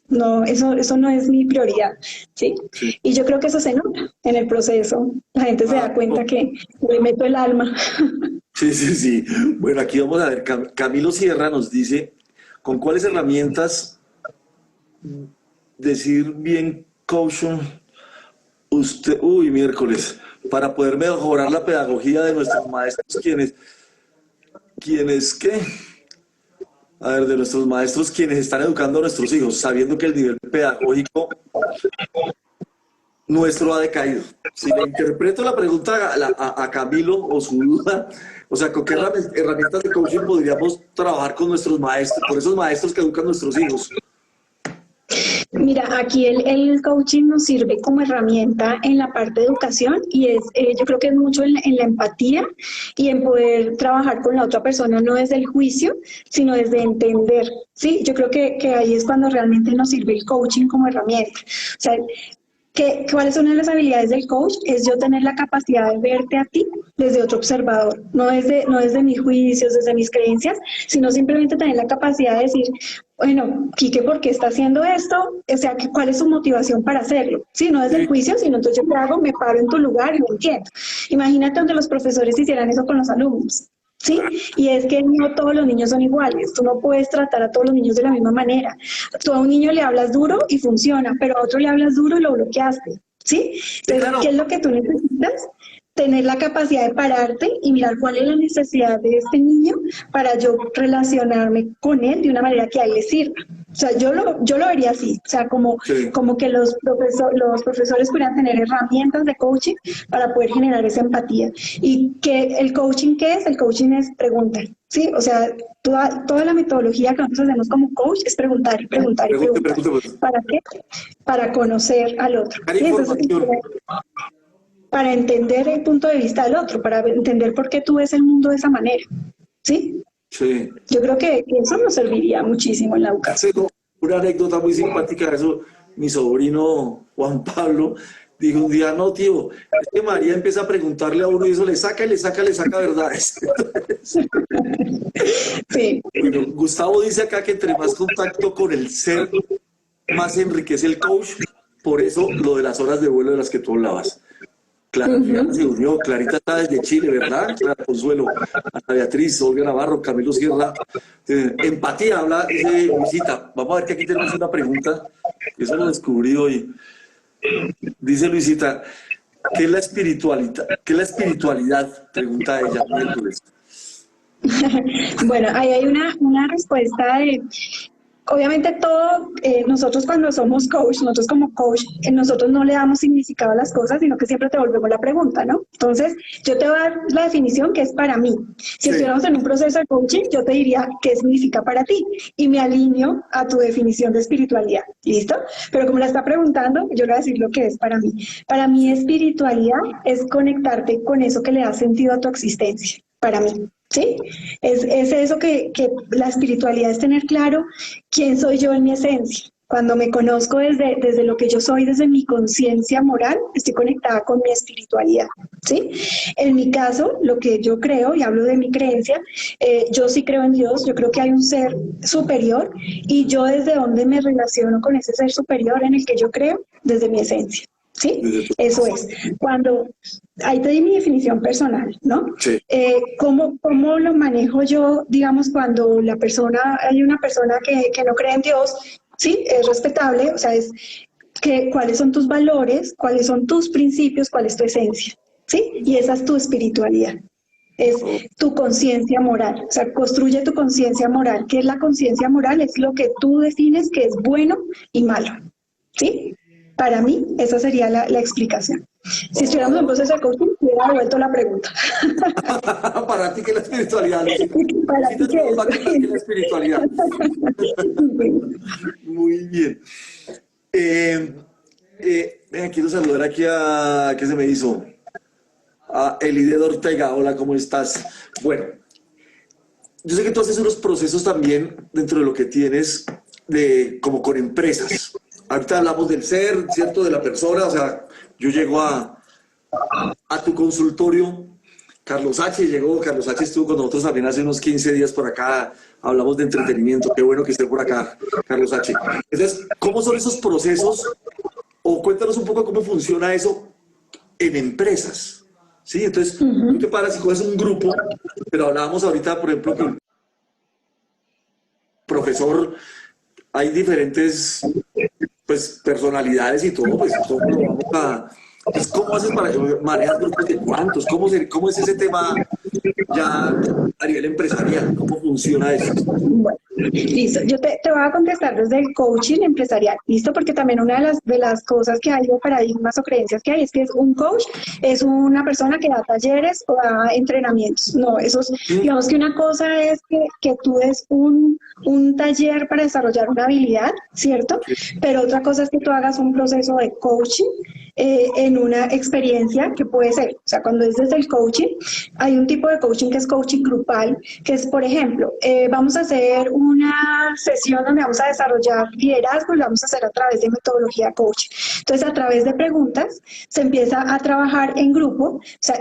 no, eso no es mi prioridad, ¿sí? Sí. Y yo creo que eso se nota en el proceso. La gente se da Claro. cuenta que le meto el alma. Sí, sí, sí. Bueno, aquí vamos a ver. Camilo Sierra nos dice, ¿con cuáles herramientas decir bien caution usted, uy, miércoles, para poder mejorar la pedagogía de nuestros maestros, qué? A ver, de nuestros maestros quienes están educando a nuestros hijos, sabiendo que el nivel pedagógico nuestro ha decaído. Si le interpreto la pregunta a Camilo o su duda, o sea, ¿con qué herramientas de coaching podríamos trabajar con nuestros maestros, con esos maestros que educan a nuestros hijos? Mira, aquí el coaching nos sirve como herramienta en la parte de educación y yo creo que es mucho en la empatía y en poder trabajar con la otra persona, no desde el juicio, sino desde entender, ¿sí? Yo creo que ahí es cuando realmente nos sirve el coaching como herramienta. O sea, ¿cuáles son las habilidades del coach? Es yo tener la capacidad de verte a ti desde otro observador, no desde mis juicios, desde mis creencias, sino simplemente tener la capacidad de decir, bueno, Quique, ¿por qué está haciendo esto? O sea, ¿cuál es su motivación para hacerlo? Sí, no desde el Sí, juicio, sino entonces yo qué hago, me paro en tu lugar y lo entiendo. Imagínate donde los profesores hicieran eso con los alumnos. ¿sí? Y es que no todos los niños son iguales, tú no puedes tratar a todos los niños de la misma manera. Tú a un niño le hablas duro y funciona, pero a otro le hablas duro y lo bloqueaste, ¿sí? Sí, Entonces, ¿qué claro. es lo que tú necesitas? Tener la capacidad de pararte y mirar cuál es la necesidad de este niño para yo relacionarme con él de una manera que a él le sirva. O sea, yo lo vería así, o sea, Sí. como que los profesores pudieran tener herramientas de coaching para poder generar esa empatía. Y que el coaching, ¿qué es? El coaching es preguntar, ¿sí? O sea, toda la metodología que nosotros hacemos como coach es preguntar y preguntar y Pregunte, preguntar. pregunte, pues. ¿Para qué? Para conocer al otro. Dar ¿Sí? Entonces, información. para entender el punto de vista del otro, para entender por qué tú ves el mundo de esa manera, ¿sí? Sí. Yo creo que eso nos serviría muchísimo en la educación. Tengo una anécdota muy simpática de eso. Mi sobrino Juan Pablo dijo un día, no, tío, es que María empieza a preguntarle a uno y eso le saca y le saca verdades. Sí. Bueno, Gustavo dice acá que entre más contacto con el ser, más enriquece el coach. Por eso lo de las horas de vuelo de las que tú hablabas. Clara Triana se unió, Clarita está desde Chile, ¿verdad? Clara Consuelo, Ana Beatriz, Olga Navarro, Camilo Sierra. Empatía, habla, dice Luisita. Vamos a ver que aquí tenemos una pregunta, que eso lo descubrí hoy. Dice Luisita, ¿qué es la espiritualidad? ¿Qué es la espiritualidad? Pregunta ella, miércoles. Bueno, ahí hay una respuesta de, obviamente todo, nosotros cuando somos coach, nosotros como coach, nosotros no le damos significado a las cosas, sino que siempre te volvemos la pregunta, ¿no? Entonces, yo te voy a dar la definición que es para mí. Si Sí, estuviéramos en un proceso de coaching, yo te diría qué significa para ti y me alineo a tu definición de espiritualidad, ¿listo? Pero como la está preguntando, yo le voy a decir lo que es para mí. Para mí, sí. espiritualidad es conectarte con eso que le da sentido a tu existencia, para mí. ¿Sí? Es eso que la espiritualidad es tener claro quién soy yo en mi esencia. Cuando me conozco desde lo que yo soy, desde mi conciencia moral, estoy conectada con mi espiritualidad, ¿sí? En mi caso, lo que yo creo, y hablo de mi creencia, yo sí creo en Dios, yo creo que hay un ser superior, y yo desde donde me relaciono con ese ser superior en el que yo creo, desde mi esencia. ¿Sí? Desde tu- Eso es. Cuando, ahí te di mi definición personal, ¿no? Sí. ¿Cómo lo manejo yo, digamos, cuando hay una persona que no cree en Dios? Sí, es respetable, o sea, es que cuáles son tus valores, cuáles son tus principios, cuál es tu esencia, ¿sí? Y esa es tu espiritualidad, es Oh, tu conciencia moral, o sea, construye tu conciencia moral. ¿Qué es la conciencia moral? Es lo que tú defines que es bueno y malo, ¿sí? Para mí, esa sería la explicación. Si estuviéramos en un oh. proceso de coaching, hubiera devuelto la pregunta. Para ti, ¿qué es la espiritualidad, Luisita? ¿Para ti Luisita sí qué nos va a contar qué es la es? espiritualidad. Muy bien. Venga, quiero saludar aquí a, ¿qué se me hizo? A Elide Ortega. Hola, ¿cómo estás? Bueno, yo sé que tú haces unos procesos también dentro de lo que tienes de, como con empresas. Ahorita hablamos del ser, ¿cierto? De la persona. O sea, yo llego a tu consultorio. Carlos H. llegó, Carlos H. estuvo con nosotros también hace unos 15 días por acá. Hablamos de entretenimiento. Qué bueno que esté por acá, Carlos H. Entonces, ¿cómo son esos procesos? O cuéntanos un poco cómo funciona eso en empresas. ¿Sí? Entonces, tú te paras y coges un grupo, pero hablábamos ahorita, por ejemplo, que un profesor, hay diferentes pues, personalidades y todo, pues todo lo vamos a... Pues, ¿cómo haces para manejar grupos de cuántos? ¿Cómo es ese tema ya a nivel empresarial? ¿Cómo funciona eso? Bueno, listo. Yo te voy a contestar desde el coaching empresarial, ¿listo? Porque también una de las cosas que hay o paradigmas o creencias que hay es que es un coach es una persona que da talleres o da entrenamientos. No, ¿Sí? digamos que una cosa es que tú des un taller para desarrollar una habilidad, ¿cierto? Pero otra cosa es que tú hagas un proceso de coaching en una experiencia que puede ser, o sea, cuando es desde el coaching, hay un tipo de coaching que es coaching grupal, que es, por ejemplo, vamos a hacer una sesión donde vamos a desarrollar liderazgo y lo vamos a hacer a través de metodología coaching. Entonces, a través de preguntas se empieza a trabajar en grupo, o sea,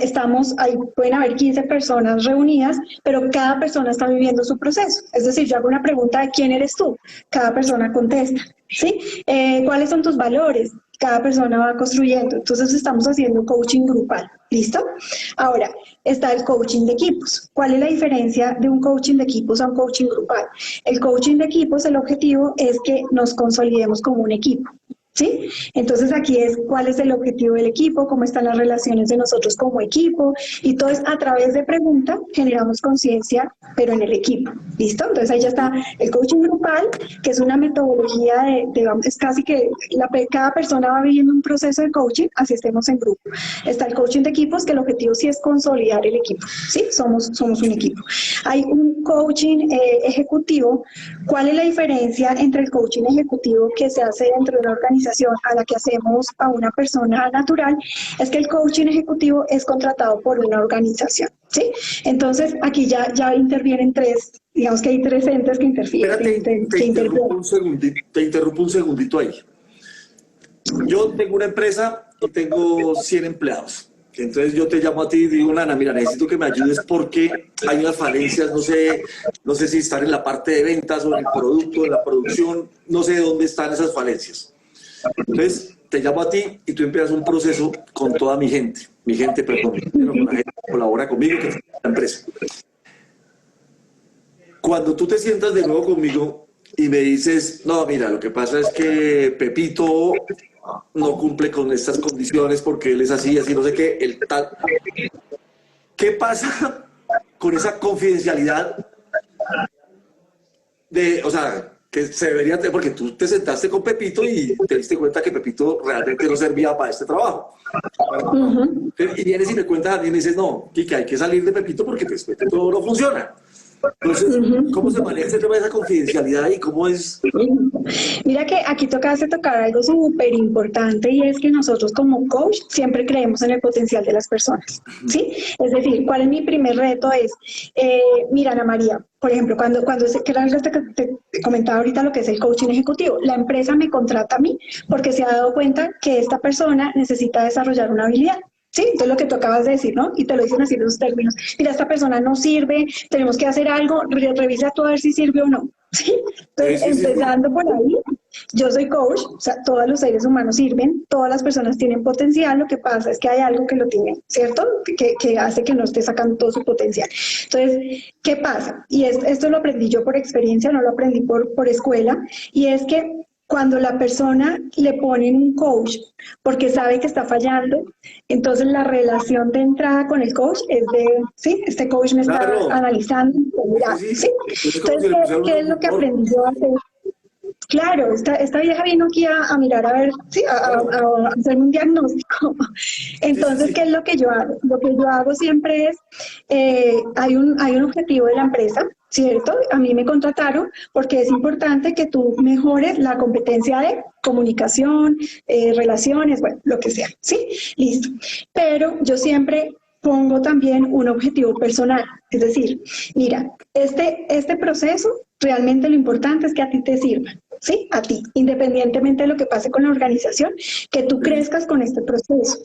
ahí pueden haber 15 personas reunidas, pero cada persona está viviendo su proceso. Es decir, yo hago una pregunta de quién eres tú, cada persona contesta. ¿Sí? ¿Cuáles son tus valores? cada persona va construyendo. Entonces estamos haciendo coaching grupal, ¿listo? Ahora, está el coaching de equipos. ¿Cuál es la diferencia de un coaching de equipos a un coaching grupal? El coaching de equipos, el objetivo es que nos consolidemos como un equipo. ¿Sí? Entonces aquí es cuál es el objetivo del equipo, cómo están las relaciones de nosotros como equipo, y todo es a través de preguntas generamos conciencia, pero en el equipo, ¿listo? Entonces ahí ya está el coaching grupal, que es una metodología digamos, es casi que cada persona va viviendo un proceso de coaching, así estemos en grupo. Está el coaching de equipos, que el objetivo sí es consolidar el equipo, ¿sí? Somos un equipo. Hay un coaching ejecutivo. ¿Cuál es la diferencia entre el coaching ejecutivo que se hace dentro de una organización a la que hacemos a una persona natural? Es que el coaching ejecutivo es contratado por una organización, ¿sí? Entonces, aquí ya intervienen tres, digamos que hay tres entes que interfieren. Espérate, te interrumpo un segundito ahí. Yo tengo una empresa y tengo 100 empleados. Entonces yo te llamo a ti y digo, Lana, mira, necesito que me ayudes porque hay unas falencias, no sé si están en la parte de ventas o en el producto, en la producción, no sé dónde están esas falencias. Entonces te llamo a ti y tú empiezas un proceso con toda mi gente, perdón, con la gente que colabora conmigo, que es la empresa. Cuando tú te sientas de nuevo conmigo y me dices, no, mira, lo que pasa es que Pepito no cumple con estas condiciones porque él es así, no sé qué, el tal. ¿Qué pasa con esa confidencialidad o sea, que se debería tener, porque tú te sentaste con Pepito y te diste cuenta que Pepito realmente no servía para este trabajo? Y vienes y me cuentas a mí y me dices, no, Kika, hay que salir de Pepito porque pues, Pepito no funciona. Entonces, ¿cómo se maneja ese tema de esa confidencialidad y cómo es? Mira que aquí tocaste tocar algo súper importante, y es que nosotros como coach siempre creemos en el potencial de las personas, ¿sí? Es decir, ¿cuál es mi primer reto? Es, mira, Ana María, por ejemplo, que era algo que te comentaba ahorita, lo que es el coaching ejecutivo, la empresa me contrata a mí porque se ha dado cuenta que esta persona necesita desarrollar una habilidad. Sí, entonces lo que tú acabas de decir, ¿no? Y te lo dicen así en los términos. Mira, esta persona no sirve, tenemos que hacer algo, revisa tú a ver si sirve o no. ¿Sí? Entonces, Sí, sí, sí. empezando por ahí, yo soy coach, o sea, todos los seres humanos sirven, todas las personas tienen potencial, lo que pasa es que hay algo que lo tiene, ¿cierto? Que hace que no esté sacando todo su potencial. Entonces, ¿qué pasa? Y esto lo aprendí yo por experiencia, no lo aprendí por escuela, y es que cuando la persona le ponen un coach porque sabe que está fallando, entonces la relación de entrada con el coach es de, sí, este coach me está analizando, mira, ¿sí? Entonces, ¿qué es lo que aprendí yo a hacer? Claro, esta vieja vino aquí a mirar, a ver, sí, a hacer un diagnóstico. Entonces, ¿qué es lo que yo hago? Lo que yo hago siempre es, hay un objetivo de la empresa, ¿cierto? A mí me contrataron porque es importante que tú mejores la competencia de comunicación, relaciones, bueno, lo que sea, ¿sí? Listo. Pero yo siempre pongo también un objetivo personal, es decir, mira, este proceso, realmente lo importante es que a ti te sirva, ¿sí? A ti, independientemente de lo que pase con la organización, que tú crezcas con este proceso.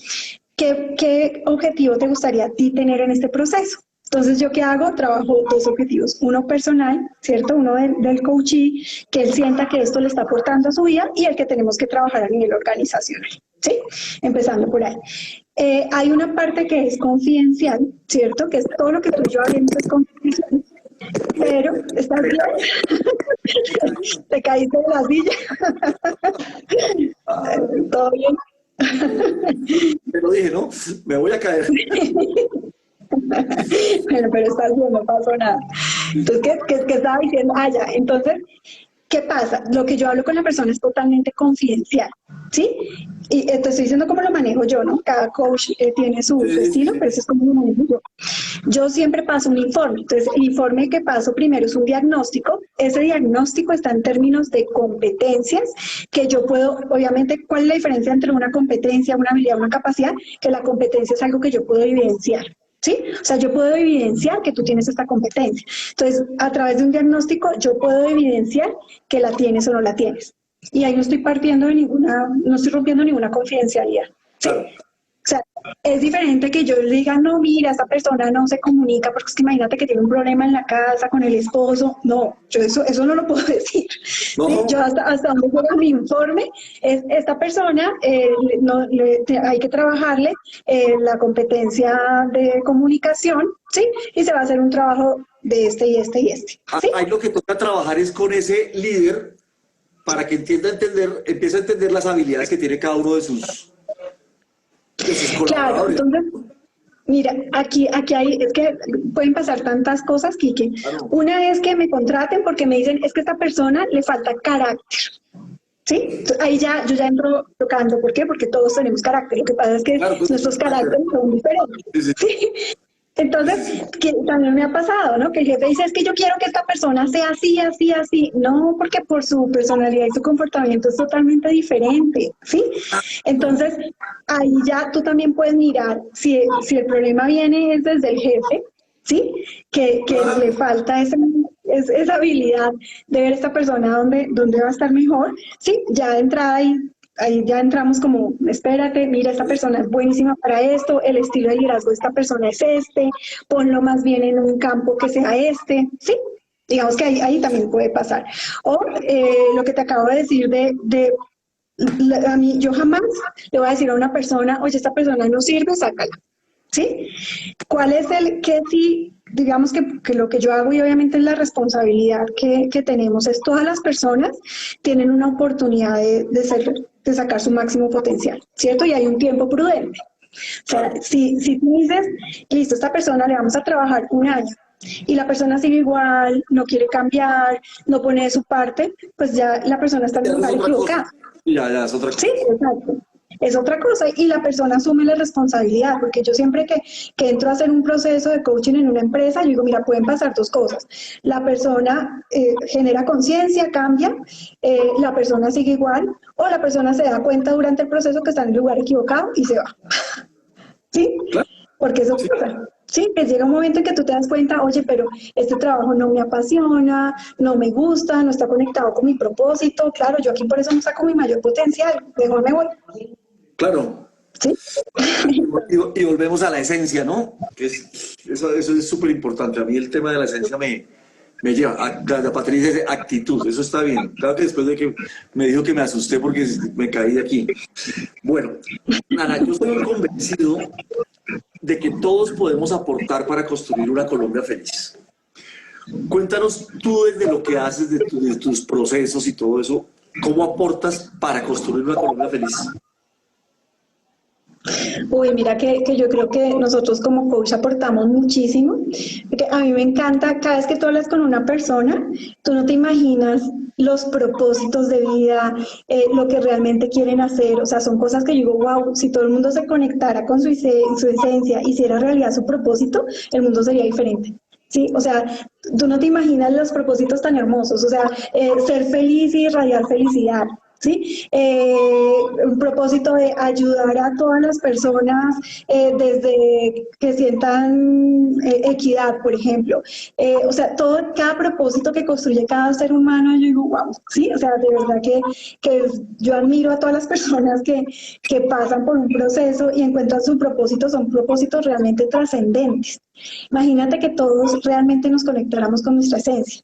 ¿Qué objetivo te gustaría a ti tener en este proceso? Entonces, ¿yo qué hago? Trabajo dos objetivos. Uno personal, ¿cierto? Uno del coachee, que él sienta que esto le está aportando a su vida, y el que tenemos que trabajar a nivel organizacional, ¿sí? Empezando por ahí. Hay una parte que es confidencial, ¿cierto? Que es todo lo que tú y yo hablemos es confidencial. Pero, ¿estás bien? ¿Te caíste de la silla? ¿Todo bien? Te lo dije, ¿no? Me voy a caer. Bueno, pero estás bien, no pasó nada. Entonces, ¿qué estaba diciendo? Ah, ya. Entonces, ¿qué pasa? Lo que yo hablo con la persona es totalmente confidencial, ¿sí? Y te estoy diciendo cómo lo manejo yo, ¿no? Cada coach tiene su estilo, pero eso es como lo manejo yo. Yo siempre paso un informe. Entonces, el informe que paso primero es un diagnóstico. Ese diagnóstico está en términos de competencias que yo puedo, obviamente, ¿cuál es la diferencia entre una competencia, una habilidad, una capacidad? Que la competencia es algo que yo puedo evidenciar. ¿Sí? O sea, yo puedo evidenciar que tú tienes esta competencia. Entonces, a través de un diagnóstico, yo puedo evidenciar que la tienes o no la tienes. Y ahí no estoy rompiendo ninguna confidencialidad. ¿Sí? sea, es diferente que yo le diga, no, mira, esta persona no se comunica porque es que imagínate que tiene un problema en la casa con el esposo. No, yo eso no lo puedo decir. ¿Sí? Yo No, hasta donde llega mi informe, es esta persona, hay que trabajarle la competencia de comunicación, ¿sí? Y se va a hacer un trabajo de este y este y este, ¿sí? ahí lo que toca trabajar es con ese líder para que empiece a entender las habilidades que tiene cada uno de sus Claro, colaboradores. entonces, mira, aquí hay, es que pueden pasar tantas cosas, Quique. Claro, Una es que me contraten porque me dicen, es que a esta persona le falta carácter. ¿Sí? Entonces, ahí ya, yo ya entro tocando. ¿Por qué? Porque todos tenemos carácter. Lo que pasa es que claro, pues, nuestros caracteres son diferentes. sí, sí, ¿Sí? Entonces, sí, sí. que también me ha pasado, ¿no? Que el jefe dice, es que yo quiero que esta persona sea así, así, así. No, porque por su personalidad y su comportamiento es totalmente diferente, ¿sí? Entonces, ahí ya tú también puedes mirar si el problema viene es desde el jefe, ¿sí? Que le falta esa habilidad de ver a esta persona dónde va a estar mejor, ¿sí? Ya de entrada ahí ya entramos como, espérate, mira, esta persona es buenísima para esto, el estilo de liderazgo de esta persona es este, ponlo más bien en un campo que sea este, ¿sí? Digamos que ahí también puede pasar. O lo que te acabo de decir a mí, yo jamás le voy a decir a una persona, oye, esta persona no sirve, sácala, ¿sí? ¿Cuál es el que sí, digamos que lo que yo hago y obviamente es la responsabilidad que tenemos, es todas las personas tienen una oportunidad de sacar su máximo potencial, ¿cierto? Y hay un tiempo prudente. O sea, Claro. si tú dices, listo, esta persona le vamos a trabajar un año y la persona sigue igual, no quiere cambiar, no pone de su parte, pues ya la persona está en Ya el eso es lugar otra cosa. equivocado. Ya es otra Sí, cosa. exacto. Es otra cosa y la persona asume la responsabilidad, porque yo siempre que entro a hacer un proceso de coaching en una empresa, yo digo, mira, pueden pasar dos cosas. La persona genera conciencia, cambia, la persona sigue igual, o la persona se da cuenta durante el proceso que está en el lugar equivocado y se va. ¿Sí? Claro, Porque eso sí, pasa. Sí, que llega un momento en que tú te das cuenta, oye, pero este trabajo no me apasiona, no me gusta, no está conectado con mi propósito. Claro, yo aquí por eso no saco mi mayor potencial, mejor me voy. claro. ¿Sí? Y volvemos a la esencia, ¿no? Eso es súper importante. A mí el tema de la esencia me lleva. La Patricia dice actitud, eso está bien. Claro que después de que me dijo que me asusté porque me caí de aquí. Bueno, Nana, yo soy un convencido de que todos podemos aportar para construir una Colombia feliz. Cuéntanos tú desde lo que haces, de tus procesos y todo eso, ¿cómo aportas para construir una Colombia feliz? Uy, mira que yo creo que nosotros como coach aportamos muchísimo, porque a mí me encanta, cada vez que tú hablas con una persona, tú no te imaginas los propósitos de vida, lo que realmente quieren hacer, o sea, son cosas que yo digo, wow, si todo el mundo se conectara con su esencia, hiciera realidad su propósito, el mundo sería diferente. Sí, o sea, tú no te imaginas los propósitos tan hermosos, o sea, ser feliz y irradiar felicidad, ¿sí? Un propósito de ayudar a todas las personas desde que sientan equidad, por ejemplo. O sea, cada propósito que construye cada ser humano, yo digo, wow, ¿sí? O sea, de verdad que yo admiro a todas las personas que pasan por un proceso y encuentran su propósito, son propósitos realmente trascendentes. Imagínate que todos realmente nos conectáramos con nuestra esencia.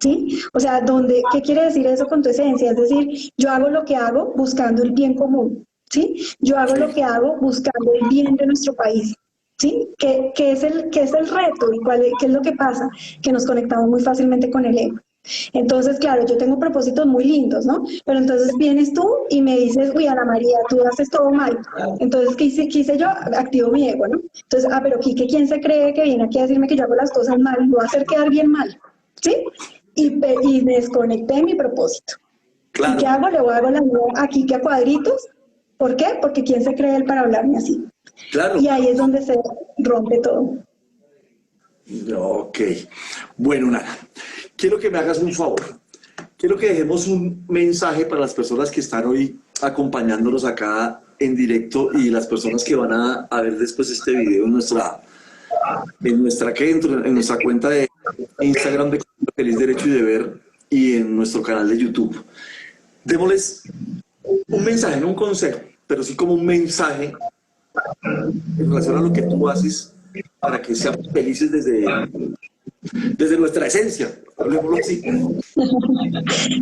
¿Sí? O sea, ¿qué quiere decir eso con tu esencia? Es decir, yo hago lo que hago buscando el bien común, ¿sí? Yo hago lo Sí, que hago buscando el bien de nuestro país, ¿sí? ¿Qué es el reto y qué es lo que pasa? Que nos conectamos muy fácilmente con el ego. Entonces, claro, yo tengo propósitos muy lindos, ¿no? Pero entonces vienes tú y me dices, uy, Ana María, tú haces todo mal. Entonces, ¿qué hice yo? Activo mi ego, ¿no? Entonces, pero Quique, ¿quién se cree que viene aquí a decirme que yo hago las cosas mal? Lo va a hacer quedar bien mal, ¿sí? Y desconecté de mi propósito. ¿Y qué claro, hago? Le voy a dar la vida aquí que a cuadritos. ¿Por qué? Porque ¿quién se cree él para hablarme así? claro. Y ahí es donde se rompe todo. Ok. Bueno, Nana, quiero que me hagas un favor. Quiero que dejemos un mensaje para las personas que están hoy acompañándonos acá en directo y las personas que van a ver después este video en nuestra cuenta de Instagram de Feliz Derecho y Deber y en nuestro canal de YouTube. Démosles un mensaje, no un consejo, pero sí como un mensaje en relación a lo que tú haces para que seamos felices desde nuestra esencia, hablemoslo así.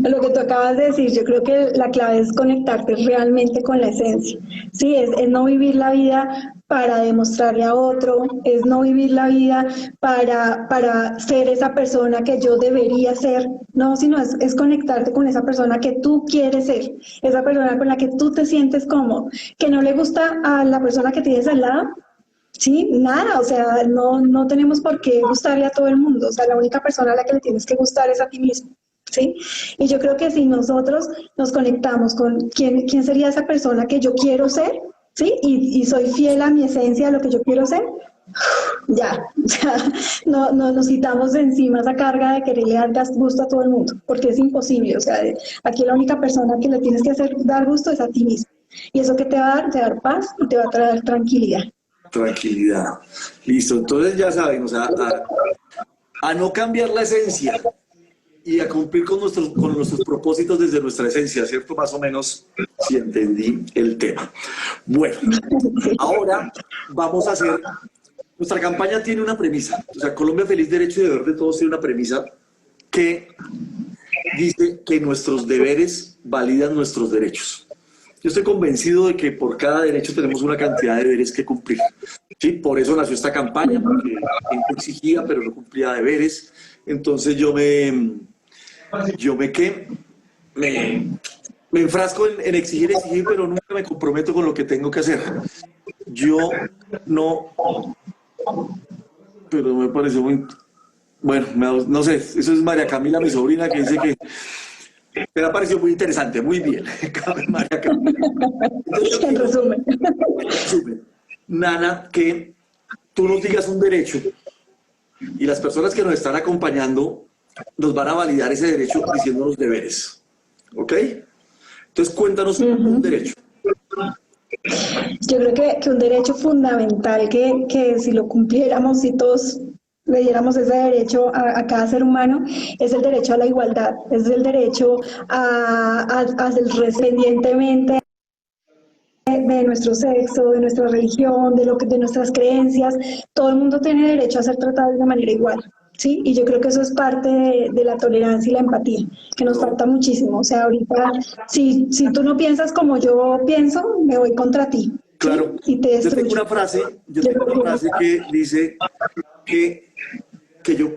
Lo que tú acabas de decir, yo creo que la clave es conectarte realmente con la esencia. Sí, es no vivir la vida para demostrarle a otro, es no vivir la vida para ser esa persona que yo debería ser, no, sino es conectarte con esa persona que tú quieres ser, esa persona con la que tú te sientes cómodo, que no le gusta a la persona que tienes al lado. Sí, nada, o sea, no tenemos por qué gustarle a todo el mundo, o sea, la única persona a la que le tienes que gustar es a ti mismo, ¿sí? Y yo creo que si nosotros nos conectamos con quién sería esa persona que yo quiero ser, ¿sí? Y soy fiel a mi esencia, a lo que yo quiero ser, ya, o sea, no nos quitamos de encima esa carga de quererle dar gusto a todo el mundo, porque es imposible, o sea, aquí la única persona que le tienes que hacer dar gusto es a ti mismo. Y eso que te va a dar, te va a dar paz y te va a traer tranquilidad. Tranquilidad. Listo, entonces ya saben, o sea, a no cambiar la esencia y a cumplir con nuestros propósitos desde nuestra esencia, ¿cierto? Más o menos, si entendí el tema. Bueno, ahora vamos a hacer... Nuestra campaña tiene una premisa, o sea, Colombia Feliz, Derecho y Deber de Todos tiene una premisa que dice que nuestros deberes validan nuestros derechos. Yo estoy convencido de que por cada derecho tenemos una cantidad de deberes que cumplir. ¿Sí? Por eso nació esta campaña, porque la gente exigía, pero no cumplía deberes. Entonces me enfrasco en exigir, pero nunca me comprometo con lo que tengo que hacer. Yo no, pero me parece muy... Bueno, no sé, eso es María Camila, mi sobrina, que dice que me ha parecido muy interesante, muy bien. María Camila. En resumen. Nana, que tú nos digas un derecho y las personas que nos están acompañando nos van a validar ese derecho diciéndonos deberes. ¿Ok? Entonces cuéntanos un derecho. Yo creo que un derecho fundamental que si lo cumpliéramos, si todos le diéramos ese derecho a cada ser humano, es el derecho a la igualdad, es el derecho a independientemente de nuestro sexo, de nuestra religión, de nuestras creencias, todo el mundo tiene derecho a ser tratado de una manera igual. ¿Sí? Y yo creo que eso es parte de la tolerancia y la empatía, que nos falta muchísimo. O sea, ahorita, si tú no piensas como yo pienso, me voy contra ti. Claro, ¿sí? Y te yo tengo destruyo. una frase que dice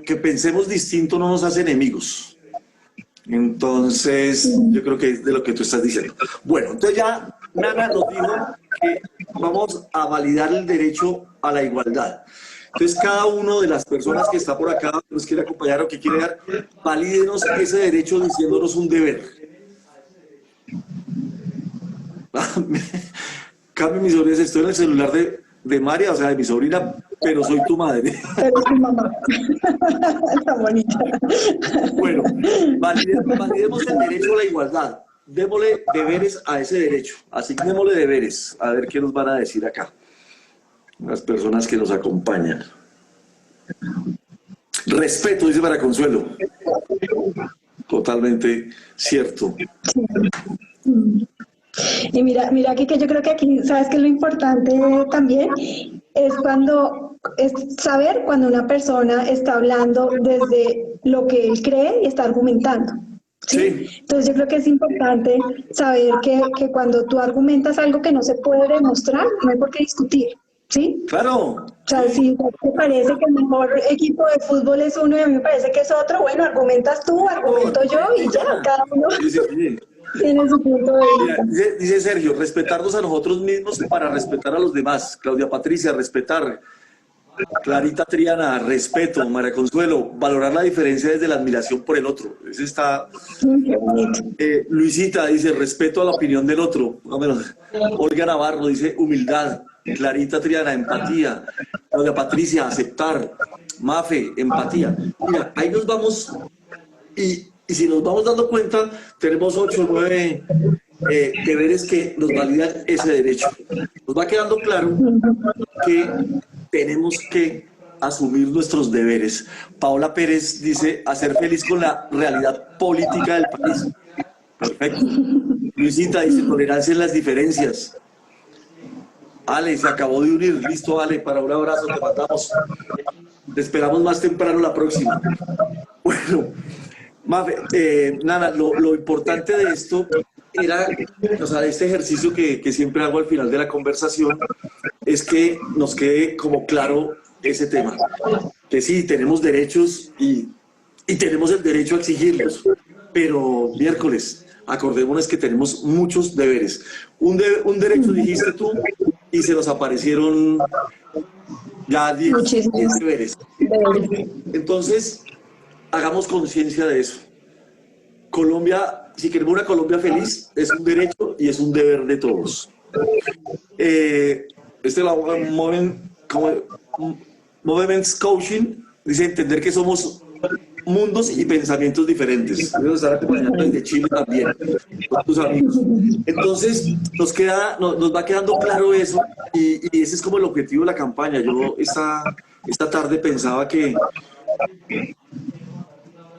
que pensemos distinto no nos hace enemigos. Entonces, yo creo que es de lo que tú estás diciendo. Bueno, entonces ya Nana nos dijo que vamos a validar el derecho a la igualdad. Entonces, cada uno de las personas que está por acá, que nos quiere acompañar o que quiere dar, valídenos ese derecho diciéndonos un deber. Cambio, mi sobrina, estoy en el celular de María, o sea, de mi sobrina, pero soy tu madre. Pero es tu mamá. Está bonita. Bueno, validemos el derecho a la igualdad. Démosle deberes a ese derecho. Asignémosle deberes. A ver qué nos van a decir acá las personas que nos acompañan. Respeto, dice María Consuelo. Totalmente cierto. Y mira que yo creo que aquí, ¿sabes qué es lo importante también? Es saber cuando una persona está hablando desde lo que él cree y está argumentando. ¿Sí? Sí. Entonces yo creo que es importante saber que cuando tú argumentas algo que no se puede demostrar, no hay por qué discutir. ¿Sí? Claro. O sea, si te parece que el mejor equipo de fútbol es uno y a mí me parece que es otro, bueno, argumentas tú, argumento yo y ya, cada uno tiene su punto de vista. Dice Sergio, respetarnos a nosotros mismos para respetar a los demás. Claudia Patricia, respetar. Clarita Triana, respeto. María Consuelo, valorar la diferencia desde la admiración por el otro. Ese está... Luisita dice, respeto a la opinión del otro. Olga Navarro dice, humildad. Clarita Triana, empatía. Claudia Patricia, aceptar. Mafe, empatía. Mira, ahí nos vamos y si nos vamos dando cuenta, tenemos 8 o 9 deberes que nos validan ese derecho. Nos va quedando claro que tenemos que asumir nuestros deberes. Paola Pérez dice, hacer feliz con la realidad política del país. Perfecto. Luisita dice, tolerancia en las diferencias. Ale, se acabó de unir. Listo, Ale, para un abrazo te mandamos. Te esperamos más temprano la próxima. Bueno, Mafe, Nana, lo importante de esto era, o sea, de este ejercicio que siempre hago al final de la conversación, es que nos quede como claro ese tema, que sí, tenemos derechos y tenemos el derecho a exigirlos, pero miércoles, acordémonos que tenemos muchos deberes. Un derecho dijiste tú y se nos aparecieron ya 10 Muchísimas deberes. gracias. Entonces, hagamos conciencia de eso. Colombia, si queremos una Colombia feliz, es un derecho y es un deber de todos. La Movements Coaching dice entender que somos mundos y pensamientos diferentes. Debemos estar acompañando desde Chile también, con tus amigos. Entonces, nos va quedando claro eso y ese es como el objetivo de la campaña. Yo esta tarde pensaba que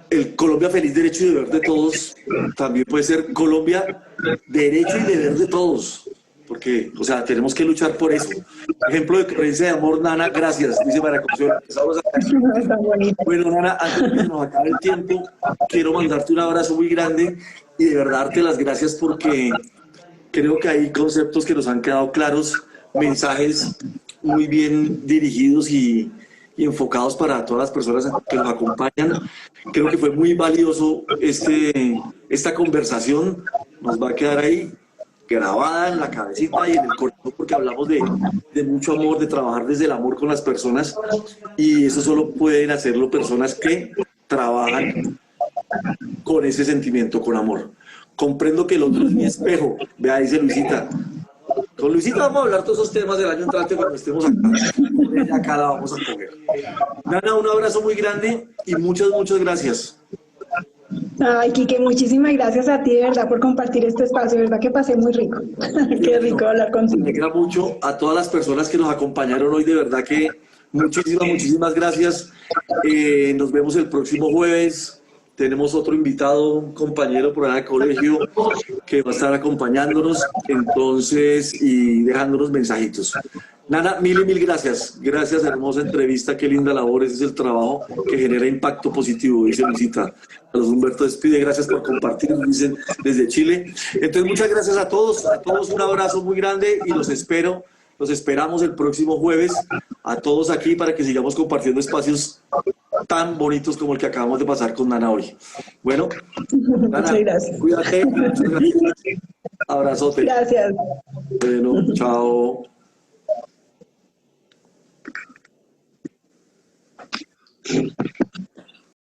el Colombia feliz, derecho y deber de todos también puede ser Colombia derecho y deber de todos, porque, o sea, tenemos que luchar por eso. Ejemplo de creencia de amor, Nana, gracias, dice María Consuelo. Bueno, Nana, antes de que nos acabe el tiempo, quiero mandarte un abrazo muy grande y de verdad darte las gracias porque creo que hay conceptos que nos han quedado claros, mensajes muy bien dirigidos y enfocados para todas las personas que nos acompañan. Creo que fue muy valioso esta conversación, nos va a quedar ahí grabada en la cabecita y en el corazón porque hablamos de mucho amor, de trabajar desde el amor con las personas y eso solo pueden hacerlo personas que trabajan con ese sentimiento, con amor. Comprendo que el otro es mi espejo, vea, dice Luisita. Con Luisita vamos a hablar todos esos temas del año entrante cuando estemos acá. Acá la vamos a coger. Nana, un abrazo muy grande y muchas gracias. Ay, Quique, muchísimas gracias a ti, de verdad, por compartir este espacio. De verdad que pasé muy rico. Qué rico hablar contigo. Me alegra mucho a todas las personas que nos acompañaron hoy. De verdad que muchísimas gracias. Nos vemos el próximo jueves. Tenemos otro invitado, un compañero por allá de colegio que va a estar acompañándonos, entonces, y dejándonos mensajitos. Nana, mil gracias. Gracias, hermosa entrevista, qué linda labor. Ese es el trabajo que genera impacto positivo, dice Luisita. Carlos Humberto despide, gracias por compartir, dicen desde Chile. Entonces, muchas gracias a todos un abrazo muy grande y los esperamos el próximo jueves a todos aquí para que sigamos compartiendo espacios tan bonitos como el que acabamos de pasar con Nana hoy. Bueno, Nana, muchas gracias. Cuídate, muchas gracias. Abrazote. Gracias. Bueno, chao.